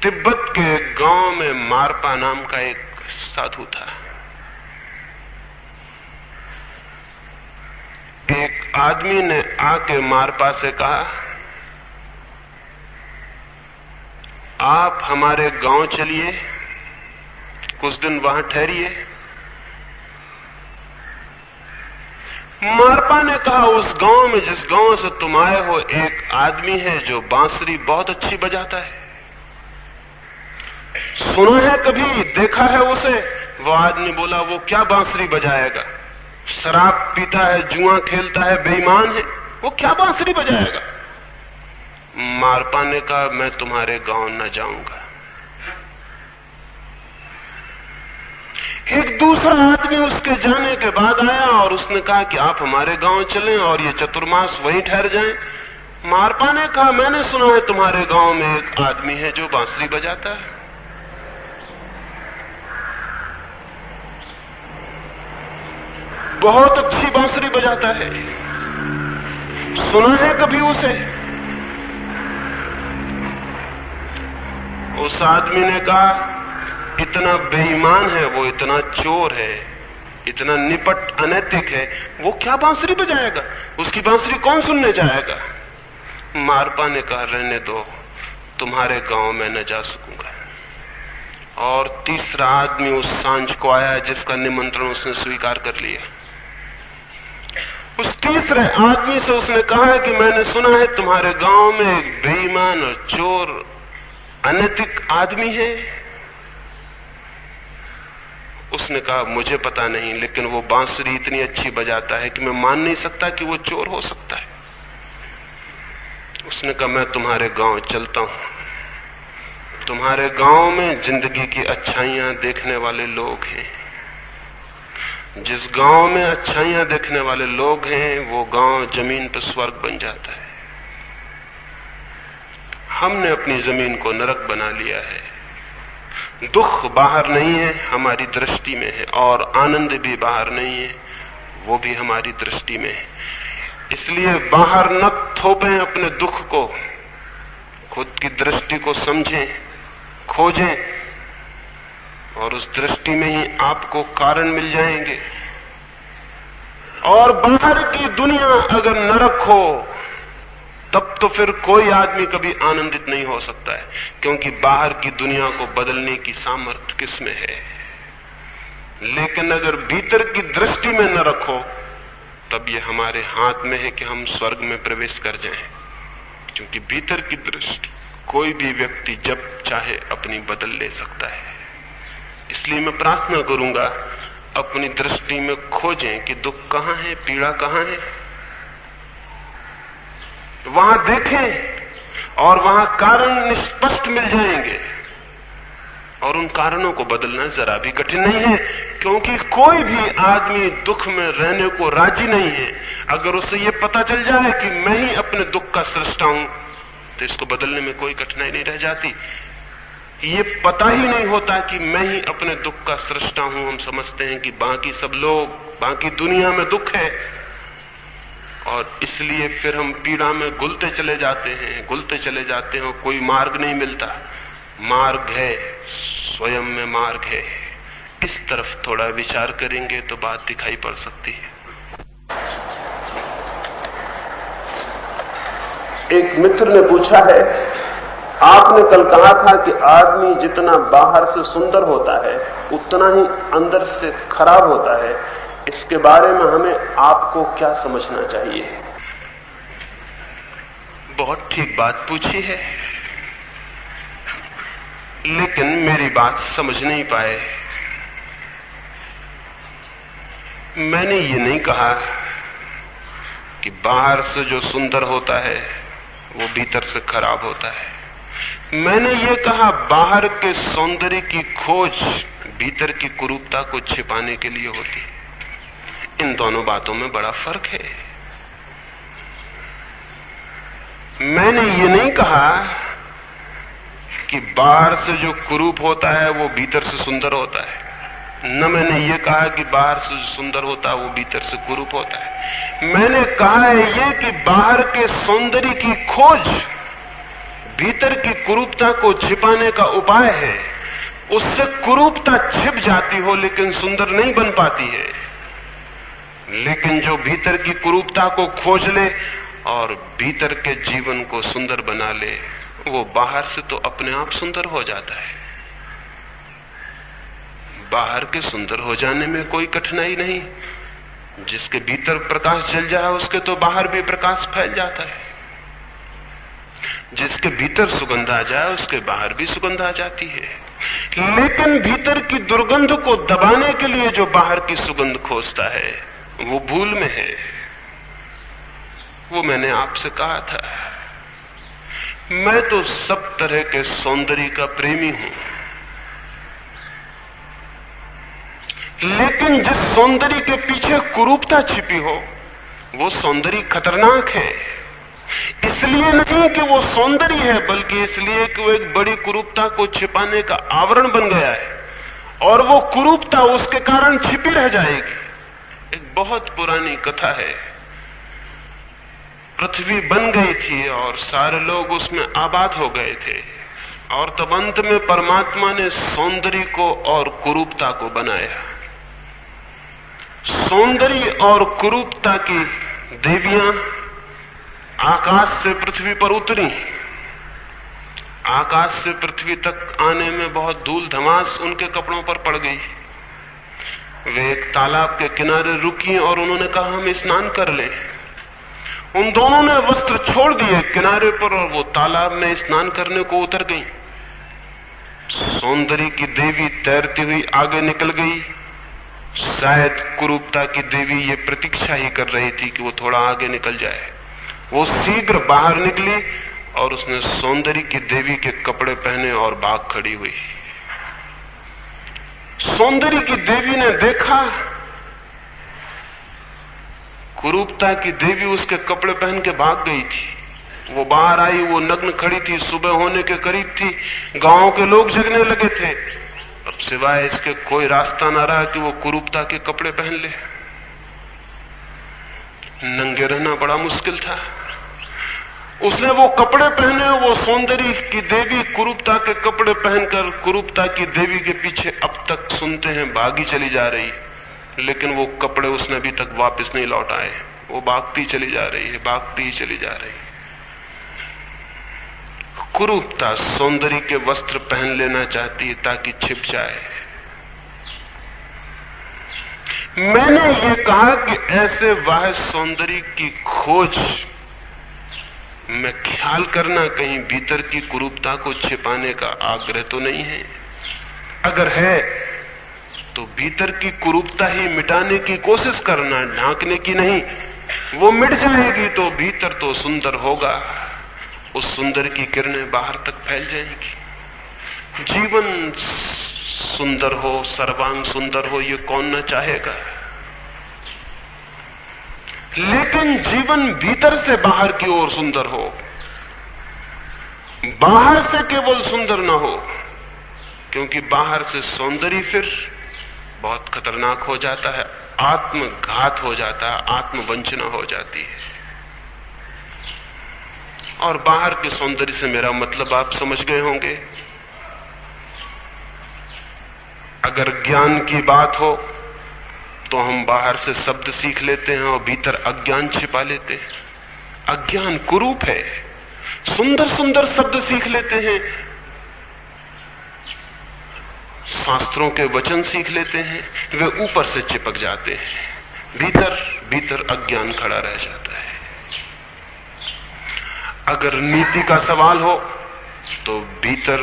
तिब्बत के गांव में मारपा नाम का एक साधु था। एक आदमी ने आके मारपा से कहा, आप हमारे गांव चलिए, कुछ दिन वहां ठहरिए। मारपा ने कहा, उस गांव में जिस गांव से तुम आए हो एक आदमी है जो बांसुरी बहुत अच्छी बजाता है। सुना है कभी, देखा है उसे? वो आदमी बोला, वो क्या बांसुरी बजाएगा? शराब पीता है, जुआ खेलता है, बेईमान है, वो क्या बांसुरी बजाएगा? मारपा ने कहा, मैं तुम्हारे गांव न जाऊंगा। एक दूसरा आदमी उसके जाने के बाद आया और उसने कहा कि आप हमारे गांव चलें और ये चतुर्मास वहीं ठहर जाएं। मारपा ने कहा, मैंने सुना है तुम्हारे गांव में एक आदमी है जो बांसुरी बजाता है। बहुत अच्छी बांसुरी बजाता है, सुना है कभी उसे? उस आदमी ने कहा, इतना बेईमान है वो, इतना चोर है, इतना निपट अनैतिक है, वो क्या बांसुरी बजाएगा? उसकी बांसुरी कौन सुनने जाएगा? मारपा ने कहा, रहने दो, तुम्हारे गांव में न जा सकूंगा। और तीसरा आदमी उस सांझ को आया जिसका निमंत्रण उसने स्वीकार कर लिया। उस तीसरे आदमी से उसने कहा कि मैंने सुना है तुम्हारे गांव में एक बेईमान और चोर अनैतिक आदमी है उसने कहा मुझे पता नहीं, लेकिन वो बांसुरी इतनी अच्छी बजाता है कि मैं मान नहीं सकता कि वो चोर हो सकता है। उसने कहा मैं तुम्हारे गांव चलता हूं, तुम्हारे गांव में जिंदगी की अच्छाइयां देखने वाले लोग हैं। जिस गांव में अच्छाइयां देखने वाले लोग हैं वो गांव जमीन पर स्वर्ग बन जाता है। हमने अपनी जमीन को नरक बना लिया है। दुख बाहर नहीं है, हमारी दृष्टि में है, और आनंद भी बाहर नहीं है, वो भी हमारी दृष्टि में है। इसलिए बाहर न थोपें अपने दुख को, खुद की दृष्टि को समझें, खोजें, और उस दृष्टि में ही आपको कारण मिल जाएंगे। और बाहर की दुनिया अगर नरक हो तब तो फिर कोई आदमी कभी आनंदित नहीं हो सकता है, क्योंकि बाहर की दुनिया को बदलने की सामर्थ्य किसमें है। लेकिन अगर भीतर की दृष्टि में न रखो तब ये हमारे हाथ में है कि हम स्वर्ग में प्रवेश कर जाएं, क्योंकि भीतर की दृष्टि कोई भी व्यक्ति जब चाहे अपनी बदल ले सकता है। इसलिए मैं प्रार्थना करूंगा अपनी दृष्टि में खोजें कि दुख कहां है, पीड़ा कहां है, वहां देखें और वहां कारण स्पष्ट मिल जाएंगे। और उन कारणों को बदलना जरा भी कठिन नहीं है, क्योंकि कोई भी आदमी दुख में रहने को राजी नहीं है। अगर उसे ये पता चल जाए कि मैं ही अपने दुख का सृष्टा हूं तो इसको बदलने में कोई कठिनाई नहीं रह जाती। ये पता ही नहीं होता कि मैं ही अपने दुख का सृष्टा हूं। हम समझते हैं कि बाकी सब लोग, बाकी दुनिया में दुख है, और इसलिए फिर हम पीड़ा में घुलते चले जाते हैं, घुलते चले जाते हैं, और कोई मार्ग नहीं मिलता। मार्ग है, स्वयं में मार्ग है। इस तरफ थोड़ा विचार करेंगे तो बात दिखाई पड़ सकती है। एक मित्र ने पूछा है, आपने कल कहा था कि आदमी जितना बाहर से सुंदर होता है उतना ही अंदर से खराब होता है। इसके बारे में हमें आपको क्या समझना चाहिए? बहुत ठीक बात पूछी है, लेकिन मेरी बात समझ नहीं पाए। मैंने ये नहीं कहा कि बाहर से जो सुंदर होता है वो भीतर से खराब होता है। मैंने ये कहा बाहर के सौंदर्य की खोज भीतर की कुरूपता को छिपाने के लिए होती है। इन दोनों बातों में बड़ा फर्क है। मैंने ये नहीं कहा कि बाहर से जो कुरूप होता है वो भीतर से सुंदर होता है, न मैंने ये कहा कि बाहर से जो सुंदर होता है वो भीतर से कुरूप होता है। मैंने कहा है ये कि बाहर के सौंदर्य की खोज भीतर की कुरूपता को छिपाने का उपाय है। उससे कुरूपता छिप जाती हो लेकिन सुंदर नहीं बन पाती है। लेकिन जो भीतर की कुरूपता को खोज ले और भीतर के जीवन को सुंदर बना ले, वो बाहर से तो अपने आप सुंदर हो जाता है। बाहर के सुंदर हो जाने में कोई कठिनाई नहीं। जिसके भीतर प्रकाश जल जाए उसके तो बाहर भी प्रकाश फैल जाता है। जिसके भीतर सुगंध आ जाए उसके बाहर भी सुगंध आ जाती है। लेकिन भीतर की दुर्गंध को दबाने के लिए जो बाहर की सुगंध खोजता है वो भूल में है। वो मैंने आपसे कहा था, मैं तो सब तरह के सौंदर्य का प्रेमी हूं, लेकिन जिस सौंदर्य के पीछे कुरूपता छिपी हो वो सौंदर्य खतरनाक है। इसलिए नहीं कि वो सौंदर्य है, बल्कि इसलिए कि वो एक बड़ी कुरूपता को छिपाने का आवरण बन गया है, और वो कुरूपता उसके कारण छिपी रह जाएगी। एक बहुत पुरानी कथा है। पृथ्वी बन गई थी और सारे लोग उसमें आबाद हो गए थे, और तब अंत में परमात्मा ने सौंदर्य को और कुरूपता को बनाया। सौंदर्य और कुरूपता की देवियां आकाश से पृथ्वी पर उतरी। आकाश से पृथ्वी तक आने में बहुत धूल धमास उनके कपड़ों पर पड़ गई। वे एक तालाब के किनारे रुकी और उन्होंने कहा हम स्नान कर लें। उन दोनों ने वस्त्र छोड़ दिए किनारे पर और वो तालाब में स्नान करने को उतर गई। सौंदर्य की देवी तैरती हुई आगे निकल गई शायद कुरूपता की देवी ये प्रतीक्षा ही कर रही थी कि वो थोड़ा आगे निकल जाए। वो शीघ्र बाहर निकली और उसने सौंदर्य की देवी के कपड़े पहने और भाग खड़ी हुई। सौंदर्य की देवी ने देखा कुरूपता की देवी उसके कपड़े पहन के भाग गई थी। वो बाहर आई, वो नग्न खड़ी थी, सुबह होने के करीब थी, गांव के लोग जगने लगे थे। अब सिवाय इसके कोई रास्ता ना रहा कि वो कुरूपता के कपड़े पहन ले। नंगे रहना बड़ा मुश्किल था। उसने वो कपड़े पहने। वो सौंदर्य की देवी कुरूपता के कपड़े पहनकर कुरूपता की देवी के पीछे अब तक सुनते हैं भागी चली जा रही, लेकिन वो कपड़े उसने अभी तक वापस नहीं लौटाए। वो भागती चली जा रही है, भागती ही चली जा रही है। कुरूपता सौंदर्य के वस्त्र पहन लेना चाहती है ताकि छिप जाए। मैंने ये कहा कि ऐसे बाह्य सौंदर्य की खोज में ख्याल करना कहीं भीतर की कुरूपता को छिपाने का आग्रह तो नहीं है। अगर है तो भीतर की कुरूपता ही मिटाने की कोशिश करना, ढांकने की नहीं। वो मिट जाएगी तो भीतर तो सुंदर होगा। उस सुंदर की किरणें बाहर तक फैल जाएंगी। जीवन सुंदर हो, सर्वांग सुंदर हो, ये कौन न चाहेगा। लेकिन जीवन भीतर से बाहर की ओर सुंदर हो, बाहर से केवल सुंदर ना हो, क्योंकि बाहर से सौंदर्य फिर बहुत खतरनाक हो जाता है, आत्मघात हो जाता है, आत्मवंचना हो जाती है। और बाहर के सौंदर्य से मेरा मतलब आप समझ गए होंगे। अगर ज्ञान की बात हो तो हम बाहर से शब्द सीख लेते हैं और भीतर अज्ञान छिपा लेते हैं। अज्ञान कुरूप है। सुंदर सुंदर शब्द सीख लेते हैं, शास्त्रों के वचन सीख लेते हैं, वे ऊपर से चिपक जाते हैं, भीतर भीतर अज्ञान खड़ा रह जाता है। अगर नीति का सवाल हो तो भीतर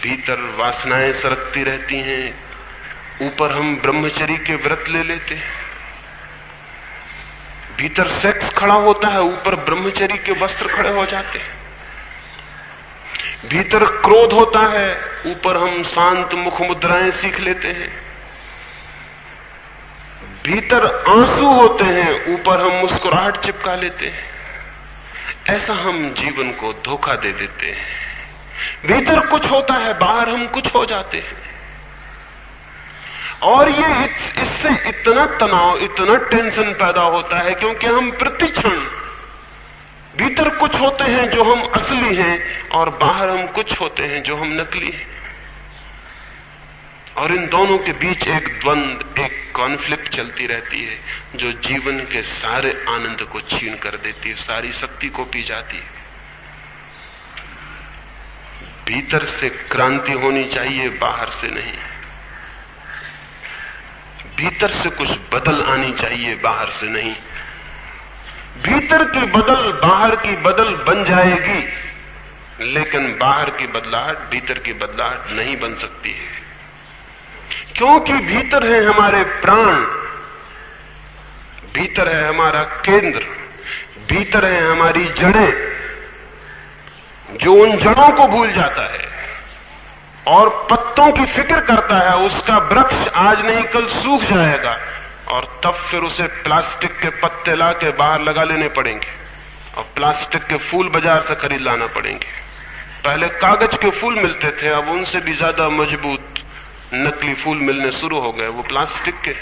भीतर वासनाएं सरकती रहती हैं, ऊपर हम ब्रह्मचर्य के व्रत ले लेते हैं। भीतर सेक्स खड़ा होता है, ऊपर ब्रह्मचर्य के वस्त्र खड़े हो जाते हैं। भीतर क्रोध होता है, ऊपर हम शांत मुख मुद्राएं सीख लेते हैं। भीतर आंसू होते हैं, ऊपर हम मुस्कुराहट चिपका लेते हैं। ऐसा हम जीवन को धोखा दे देते हैं। भीतर कुछ होता है, बाहर हम कुछ हो जाते हैं। और ये इससे इतना तनाव, इतना टेंशन पैदा होता है, क्योंकि हम प्रतिक्षण भीतर कुछ होते हैं जो हम असली हैं और बाहर हम कुछ होते हैं जो हम नकली हैं। और इन दोनों के बीच एक द्वंद, एक कॉन्फ्लिक्ट चलती रहती है जो जीवन के सारे आनंद को छीन कर देती है, सारी शक्ति को पी जाती है। भीतर से क्रांति होनी चाहिए, बाहर से नहीं। भीतर से कुछ बदल आनी चाहिए, बाहर से नहीं। भीतर की बदल बाहर की बदल बन जाएगी, लेकिन बाहर की बदलाहट भीतर की बदलाहट नहीं बन सकती है, क्योंकि भीतर है हमारे प्राण, भीतर है हमारा केंद्र, भीतर है हमारी जड़ें। जो उन जड़ों को भूल जाता है और पत्तों की फिक्र करता है, उसका वृक्ष आज नहीं कल सूख जाएगा, और तब फिर उसे प्लास्टिक के पत्ते ला के बाहर लगा लेने पड़ेंगे और प्लास्टिक के फूल बाजार से खरीद लाना पड़ेंगे। पहले कागज के फूल मिलते थे, अब उनसे भी ज्यादा मजबूत नकली फूल मिलने शुरू हो गए, वो प्लास्टिक के।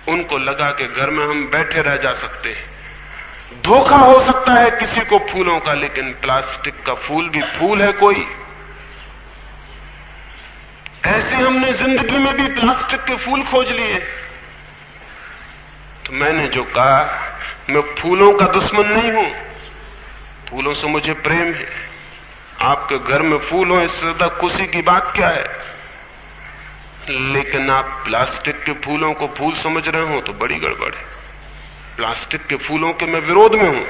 उनको लगा के घर में हम बैठे रह जा सकते हैं। धोखा हो सकता है किसी को फूलों का, लेकिन प्लास्टिक का फूल भी फूल है कोई। ऐसे हमने जिंदगी में भी प्लास्टिक के फूल खोज लिए। तो मैंने जो कहा, मैं फूलों का दुश्मन नहीं हूं, फूलों से मुझे प्रेम है। आपके घर में फूल हो, इससे ज्यादा खुशी की बात क्या है। लेकिन आप प्लास्टिक के फूलों को फूल समझ रहे हो तो बड़ी गड़बड़ है। प्लास्टिक के फूलों के मैं विरोध में हूं।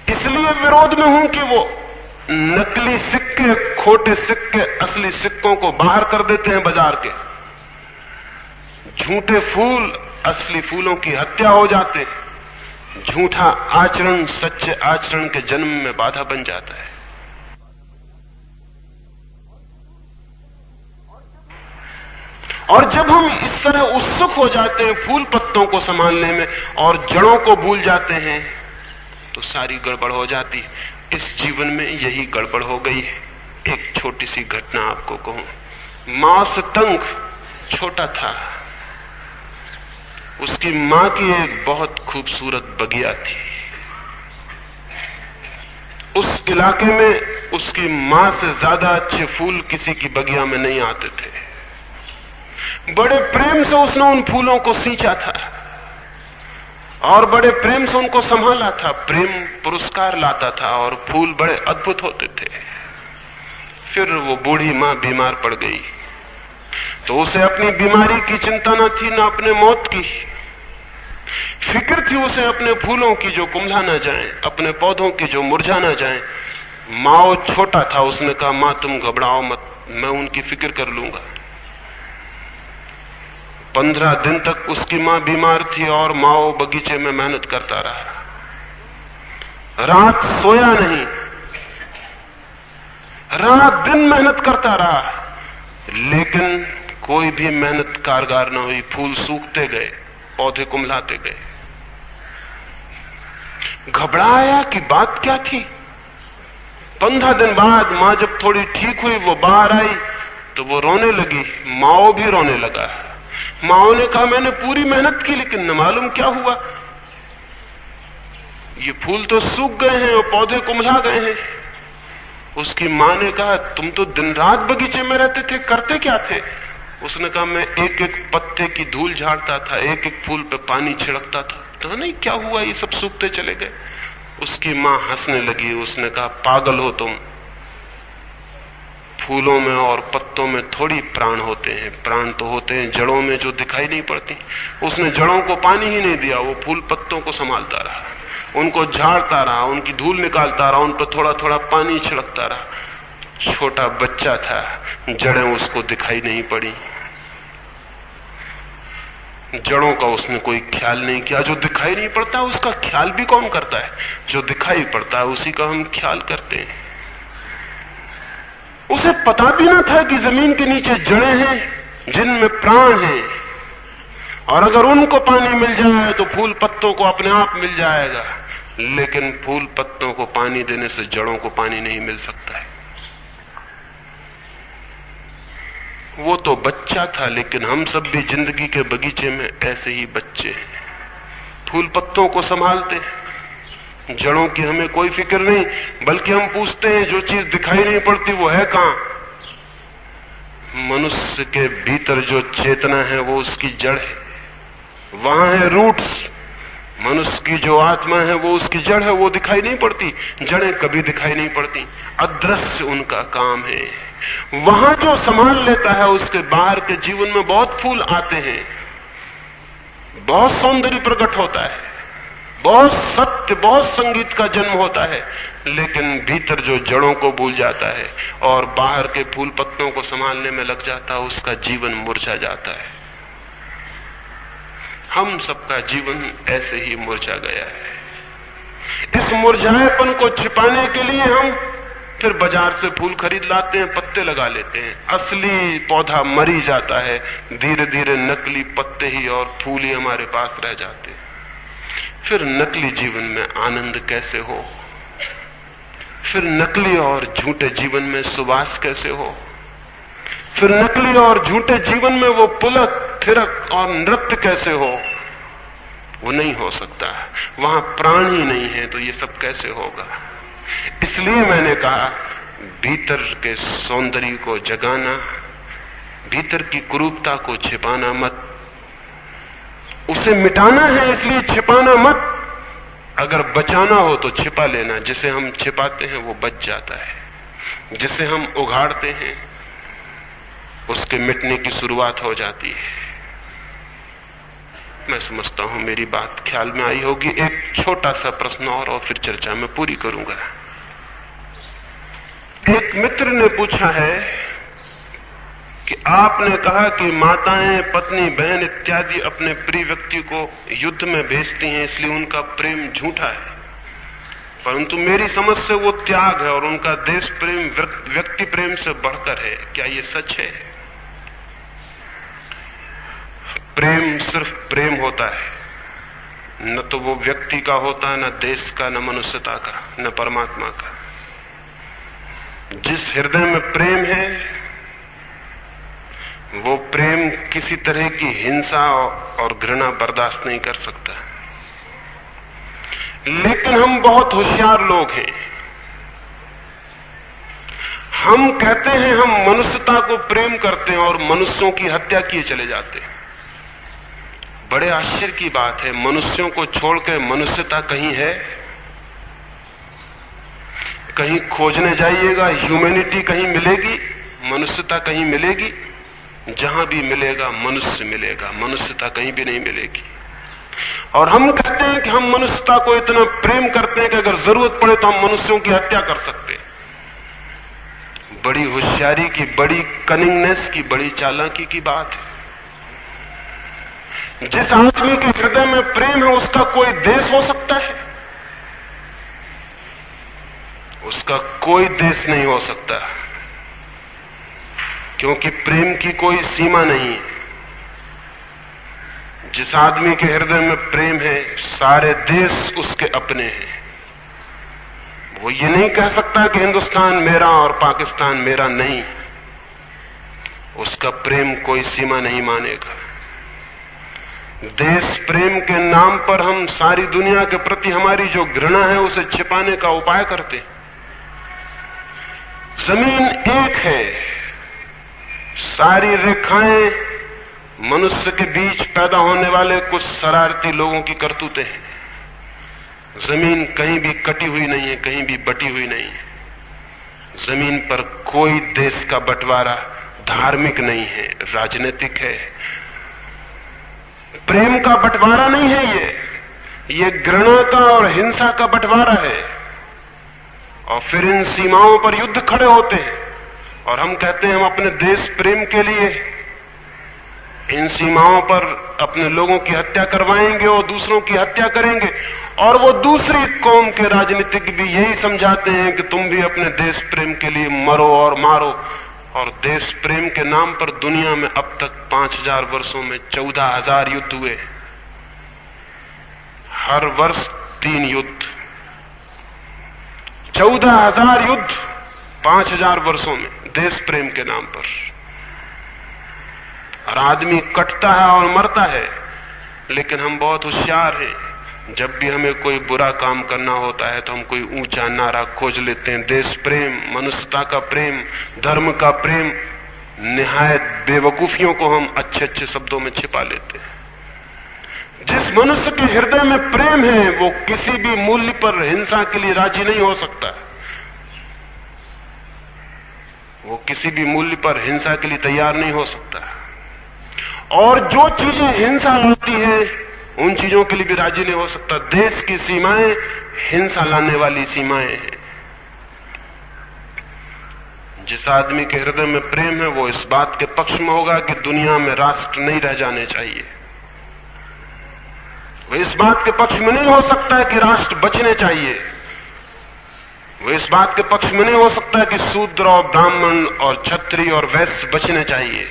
इसलिए विरोध में हूं कि वो नकली सिक्के, खोटे सिक्के असली सिक्कों को बाहर कर देते हैं बाजार के। झूठे फूल असली फूलों की हत्या हो जाते हैं। झूठा आचरण सच्चे आचरण के जन्म में बाधा बन जाता है। और जब हम इस तरह उत्सुक हो जाते हैं फूल पत्तों को संभालने में और जड़ों को भूल जाते हैं तो सारी गड़बड़ हो जाती है। इस जीवन में यही गड़बड़ हो गई है। एक छोटी सी घटना आपको कहूं। मांसतंग छोटा था, उसकी मां की एक बहुत खूबसूरत बगिया थी। उस इलाके में उसकी मां से ज्यादा अच्छे फूल किसी की बगिया में नहीं आते थे। बड़े प्रेम से उसने उन फूलों को सींचा था और बड़े प्रेम से उनको संभाला था। प्रेम पुरस्कार लाता था और फूल बड़े अद्भुत होते थे। फिर वो बूढ़ी मां बीमार पड़ गई तो उसे अपनी बीमारी की चिंता न थी, न अपने मौत की फिक्र थी। उसे अपने फूलों की जो कुंभला न जाए, अपने पौधों की जो मुरझा न जाए। माओ छोटा था, उसने कहा मां तुम घबराओ मत, मैं उनकी फिक्र कर लूंगा। 15 दिन तक उसकी मां बीमार थी और माओ बगीचे में मेहनत करता रहा। रात सोया नहीं, रात दिन मेहनत करता रहा, लेकिन कोई भी मेहनत कारगर न हुई। फूल सूखते गए, पौधे कुम्हलाते गए। घबराया कि बात क्या थी। 15 दिन बाद मां जब थोड़ी ठीक हुई, वो बाहर आई तो वो रोने लगी। माओ भी रोने लगा। माओ ने कहा मैंने पूरी मेहनत की लेकिन न मालूम क्या हुआ, ये फूल तो सूख गए हैं और पौधे कुम्हला गए हैं। उसकी मां ने कहा तुम तो दिन रात बगीचे में रहते थे, करते क्या थे? उसने कहा मैं एक एक पत्ते की धूल झाड़ता था, एक एक फूल पे पानी छिड़कता था। तो नहीं क्या हुआ, ये सब सूखते चले गए। उसकी मां हंसने लगी। उसने कहा पागल हो तुम, फूलों में और पत्तों में थोड़ी प्राण होते हैं। प्राण तो होते हैं जड़ों में जो दिखाई नहीं पड़ती। उसने जड़ों को पानी ही नहीं दिया, वो फूल पत्तों को संभालता रहा, उनको झाड़ता रहा, उनकी धूल निकालता रहा, उन पर थोड़ा थोड़ा पानी छिड़कता रहा। छोटा बच्चा था, जड़ें उसको दिखाई नहीं पड़ी। जड़ों का उसने कोई ख्याल नहीं किया। जो दिखाई नहीं पड़ता उसका ख्याल भी कौन करता है? जो दिखाई पड़ता है उसी का हम ख्याल करते हैं। उसे पता भी ना था कि जमीन के नीचे जड़ें हैं जिनमें प्राण है, और अगर उनको पानी मिल जाए तो फूल पत्तों को अपने आप मिल जाएगा। लेकिन फूल पत्तों को पानी देने से जड़ों को पानी नहीं मिल सकता है। वो तो बच्चा था, लेकिन हम सब भी जिंदगी के बगीचे में ऐसे ही बच्चे हैं। फूल पत्तों को संभालते हैं, जड़ों की हमें कोई फिक्र नहीं, बल्कि हम पूछते हैं जो चीज दिखाई नहीं पड़ती वो है कहां? मनुष्य के भीतर जो चेतना है वो उसकी जड़ है, वहां है रूट्स। मनुष्य की जो आत्मा है वो उसकी जड़ है, वो दिखाई नहीं पड़ती। जड़ें कभी दिखाई नहीं पड़ती, अदृश्य उनका काम है। वहां जो संभाल लेता है उसके बाहर के जीवन में बहुत फूल आते हैं, बहुत सौंदर्य प्रकट होता है, बहुत सत्य, बहुत संगीत का जन्म होता है। लेकिन भीतर जो जड़ों को भूल जाता है और बाहर के फूल पत्तों को संभालने में लग जाता है, उसका जीवन मुरझा जाता है। हम सबका जीवन ऐसे ही मुरझा गया है। इस मुरझाएपन को छिपाने के लिए हम फिर बाजार से फूल खरीद लाते हैं, पत्ते लगा लेते हैं। असली पौधा मर ही जाता है, धीरे धीरे नकली पत्ते ही और फूल ही हमारे पास रह जाते हैं। फिर नकली जीवन में आनंद कैसे हो? फिर नकली और झूठे जीवन में सुवास कैसे हो? फिर नकली और झूठे जीवन में वो पुलक थिरक और नृत्य कैसे हो? वो नहीं हो सकता। वहां प्राण ही नहीं है तो ये सब कैसे होगा? इसलिए मैंने कहा भीतर के सौंदर्य को जगाना, भीतर की कुरूपता को छिपाना मत, उसे मिटाना है, इसलिए छिपाना मत। अगर बचाना हो तो छिपा लेना। जिसे हम छिपाते हैं वो बच जाता है, जिसे हम उघाड़ते हैं उसके मिटने की शुरुआत हो जाती है। मैं समझता हूं मेरी बात ख्याल में आई होगी। एक छोटा सा प्रश्न और फिर चर्चा में पूरी करूंगा। एक मित्र ने पूछा है कि आपने कहा कि माताएं, पत्नी, बहन इत्यादि अपने प्रिय व्यक्ति को युद्ध में भेजती हैं, इसलिए उनका प्रेम झूठा है। परंतु मेरी समझ से वो त्याग है और उनका देश प्रेम व्यक्ति प्रेम से बढ़कर है। क्या ये सच है? प्रेम सिर्फ प्रेम होता है, न तो वो व्यक्ति का होता है, न देश का, न मनुष्यता का, न परमात्मा का। जिस हृदय में प्रेम है वो प्रेम किसी तरह की हिंसा और घृणा बर्दाश्त नहीं कर सकता। लेकिन हम बहुत होशियार लोग हैं। हम कहते हैं हम मनुष्यता को प्रेम करते हैं और मनुष्यों की हत्या किए चले जाते हैं। बड़े आश्चर्य की बात है, मनुष्यों को छोड़कर मनुष्यता कहीं है? कहीं खोजने जाइएगा, ह्यूमैनिटी कहीं मिलेगी, मनुष्यता कहीं मिलेगी? जहां भी मिलेगा मनुष्य मिलेगा, मनुष्यता कहीं भी नहीं मिलेगी। और हम कहते हैं कि हम मनुष्यता को इतना प्रेम करते हैं कि अगर जरूरत पड़े तो हम मनुष्यों की हत्या कर सकते हैं। बड़ी होशियारी की, बड़ी कनिंगनेस की, बड़ी चालाकी की बात है। जिस आदमी के हृदय में प्रेम है उसका कोई देश हो सकता है? उसका कोई देश नहीं हो सकता, क्योंकि प्रेम की कोई सीमा नहीं है। जिस आदमी के हृदय में प्रेम है सारे देश उसके अपने हैं। वो ये नहीं कह सकता कि हिंदुस्तान मेरा और पाकिस्तान मेरा नहीं। उसका प्रेम कोई सीमा नहीं मानेगा। देश प्रेम के नाम पर हम सारी दुनिया के प्रति हमारी जो घृणा है उसे छिपाने का उपाय करते हैं। जमीन एक है, सारी रेखाएं मनुष्य के बीच पैदा होने वाले कुछ शरारती लोगों की करतूतें हैं। जमीन कहीं भी कटी हुई नहीं है, कहीं भी बटी हुई नहीं है। जमीन पर कोई देश का बंटवारा धार्मिक नहीं है, राजनीतिक है। प्रेम का बंटवारा नहीं है ये घृणा का और हिंसा का बंटवारा है। और फिर इन सीमाओं पर युद्ध खड़े होते हैं और हम कहते हैं हम अपने देश प्रेम के लिए इन सीमाओं पर अपने लोगों की हत्या करवाएंगे और दूसरों की हत्या करेंगे। और वो दूसरी कौम के राजनीतिक भी यही समझाते हैं कि तुम भी अपने देश प्रेम के लिए मरो और मारो। और देश प्रेम के नाम पर दुनिया में अब तक 5000 वर्षों में 14,000 युद्ध हुए। हर वर्ष 3 युद्ध, 14,000 युद्ध 5000 वर्षों में देश प्रेम के नाम पर। और आदमी कटता है और मरता है। लेकिन हम बहुत होशियार हैं। जब भी हमें कोई बुरा काम करना होता है तो हम कोई ऊंचा नारा खोज लेते हैं। देश प्रेम, मनुष्यता का प्रेम, धर्म का प्रेम। निहायत बेवकूफियों को हम अच्छे अच्छे शब्दों में छिपा लेते हैं। जिस मनुष्य के हृदय में प्रेम है वो किसी भी मूल्य पर हिंसा के लिए राजी नहीं हो सकता। वो किसी भी मूल्य पर हिंसा के लिए तैयार नहीं हो सकता। और जो चीजें हिंसा लाती हैं उन चीजों के लिए भी राजी नहीं हो सकता। देश की सीमाएं हिंसा लाने वाली सीमाएं हैं। जिस आदमी के हृदय में प्रेम है वो इस बात के पक्ष में होगा कि दुनिया में राष्ट्र नहीं रह जाने चाहिए। वो इस बात के पक्ष में नहीं हो सकता है कि राष्ट्र बचने चाहिए। वो इस बात के पक्ष में नहीं हो सकता है कि शूद्र और ब्राह्मण और क्षत्रिय और वैश्य बचने चाहिए।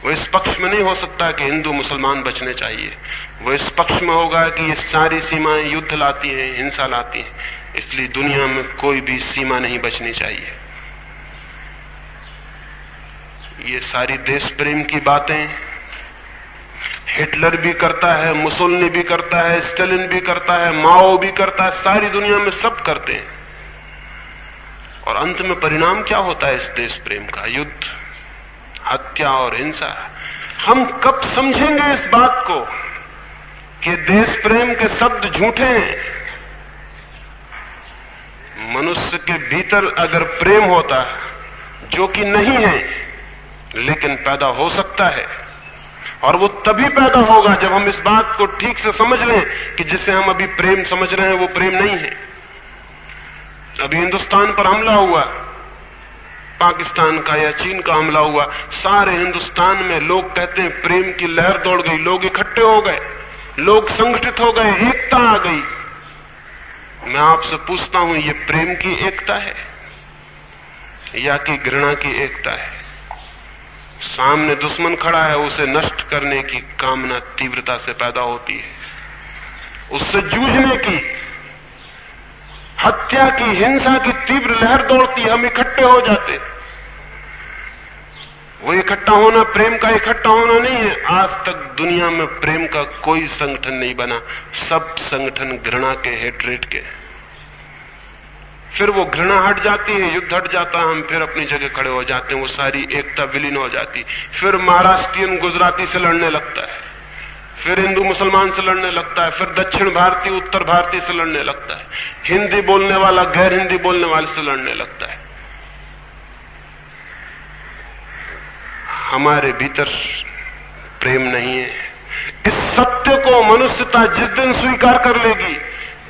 वो इस पक्ष में नहीं हो सकता कि हिंदू मुसलमान बचने चाहिए। वो इस पक्ष में होगा कि ये सारी सीमाएं युद्ध लाती हैं, हिंसा लाती हैं, इसलिए दुनिया में कोई भी सीमा नहीं बचनी चाहिए। ये सारी देश प्रेम की बातें हिटलर भी करता है, मुसोलिनी भी करता है, स्टालिन भी करता है, माओ भी करता है, सारी दुनिया में सब करते हैं। और अंत में परिणाम क्या होता है इस देश प्रेम का? युद्ध, हत्या और हिंसा। हम कब समझेंगे इस बात को कि देश प्रेम के शब्द झूठे हैं? मनुष्य के भीतर अगर प्रेम होता, जो कि नहीं है लेकिन पैदा हो सकता है, और वो तभी पैदा होगा जब हम इस बात को ठीक से समझ लें कि जिसे हम अभी प्रेम समझ रहे हैं वो प्रेम नहीं है। अभी हिंदुस्तान पर हमला हुआ, पाकिस्तान का या चीन का हमला हुआ, सारे हिंदुस्तान में लोग कहते हैं प्रेम की लहर दौड़ गई, लोग इकट्ठे हो गए, लोग संगठित हो गए, एकता आ गई। मैं आपसे पूछता हूं, ये प्रेम की एकता है या कि घृणा की एकता है? सामने दुश्मन खड़ा है, उसे नष्ट करने की कामना तीव्रता से पैदा होती है, उससे जूझने की, हत्या की, हिंसा की तीव्र लहर दौड़ती है, हम इकट्ठे हो जाते। वो इकट्ठा होना प्रेम का इकट्ठा होना नहीं है। आज तक दुनिया में प्रेम का कोई संगठन नहीं बना, सब संगठन घृणा के, हेट्रेट के। फिर वो घृणा हट जाती है, युद्ध हट जाता है, हम फिर अपनी जगह खड़े हो जाते हैं, वो सारी एकता विलीन हो जाती। फिर महाराष्ट्रियन गुजराती से लड़ने लगता है, फिर हिंदू मुसलमान से लड़ने लगता है, फिर दक्षिण भारतीय उत्तर भारतीय से लड़ने लगता है, हिंदी बोलने वाला गैर हिंदी बोलने वाले से लड़ने लगता है। हमारे भीतर प्रेम नहीं है। इस सत्य को मनुष्यता जिस दिन स्वीकार कर लेगी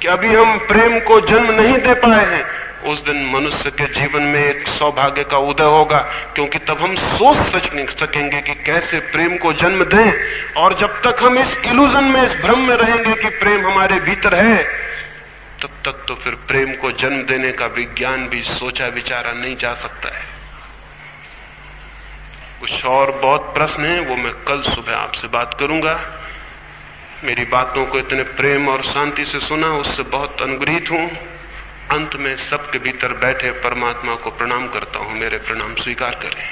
कि अभी हम प्रेम को जन्म नहीं दे पाए हैं, उस दिन मनुष्य के जीवन में एक सौभाग्य का उदय होगा, क्योंकि तब हम सोच सकेंगे कि कैसे प्रेम को जन्म दें। और जब तक हम इस इल्यूजन में, इस भ्रम में रहेंगे कि प्रेम हमारे भीतर है, तब तक तो फिर प्रेम को जन्म देने का विज्ञान भी सोचा विचारा नहीं जा सकता है। कुछ और बहुत प्रश्न हैं, वो मैं कल सुबह आपसे बात करूंगा। मेरी बातों को इतने प्रेम और शांति से सुना, उससे बहुत अनुग्रहित हूं। अंत में सबके भीतर बैठे परमात्मा को प्रणाम करता हूं, मेरे प्रणाम स्वीकार करें।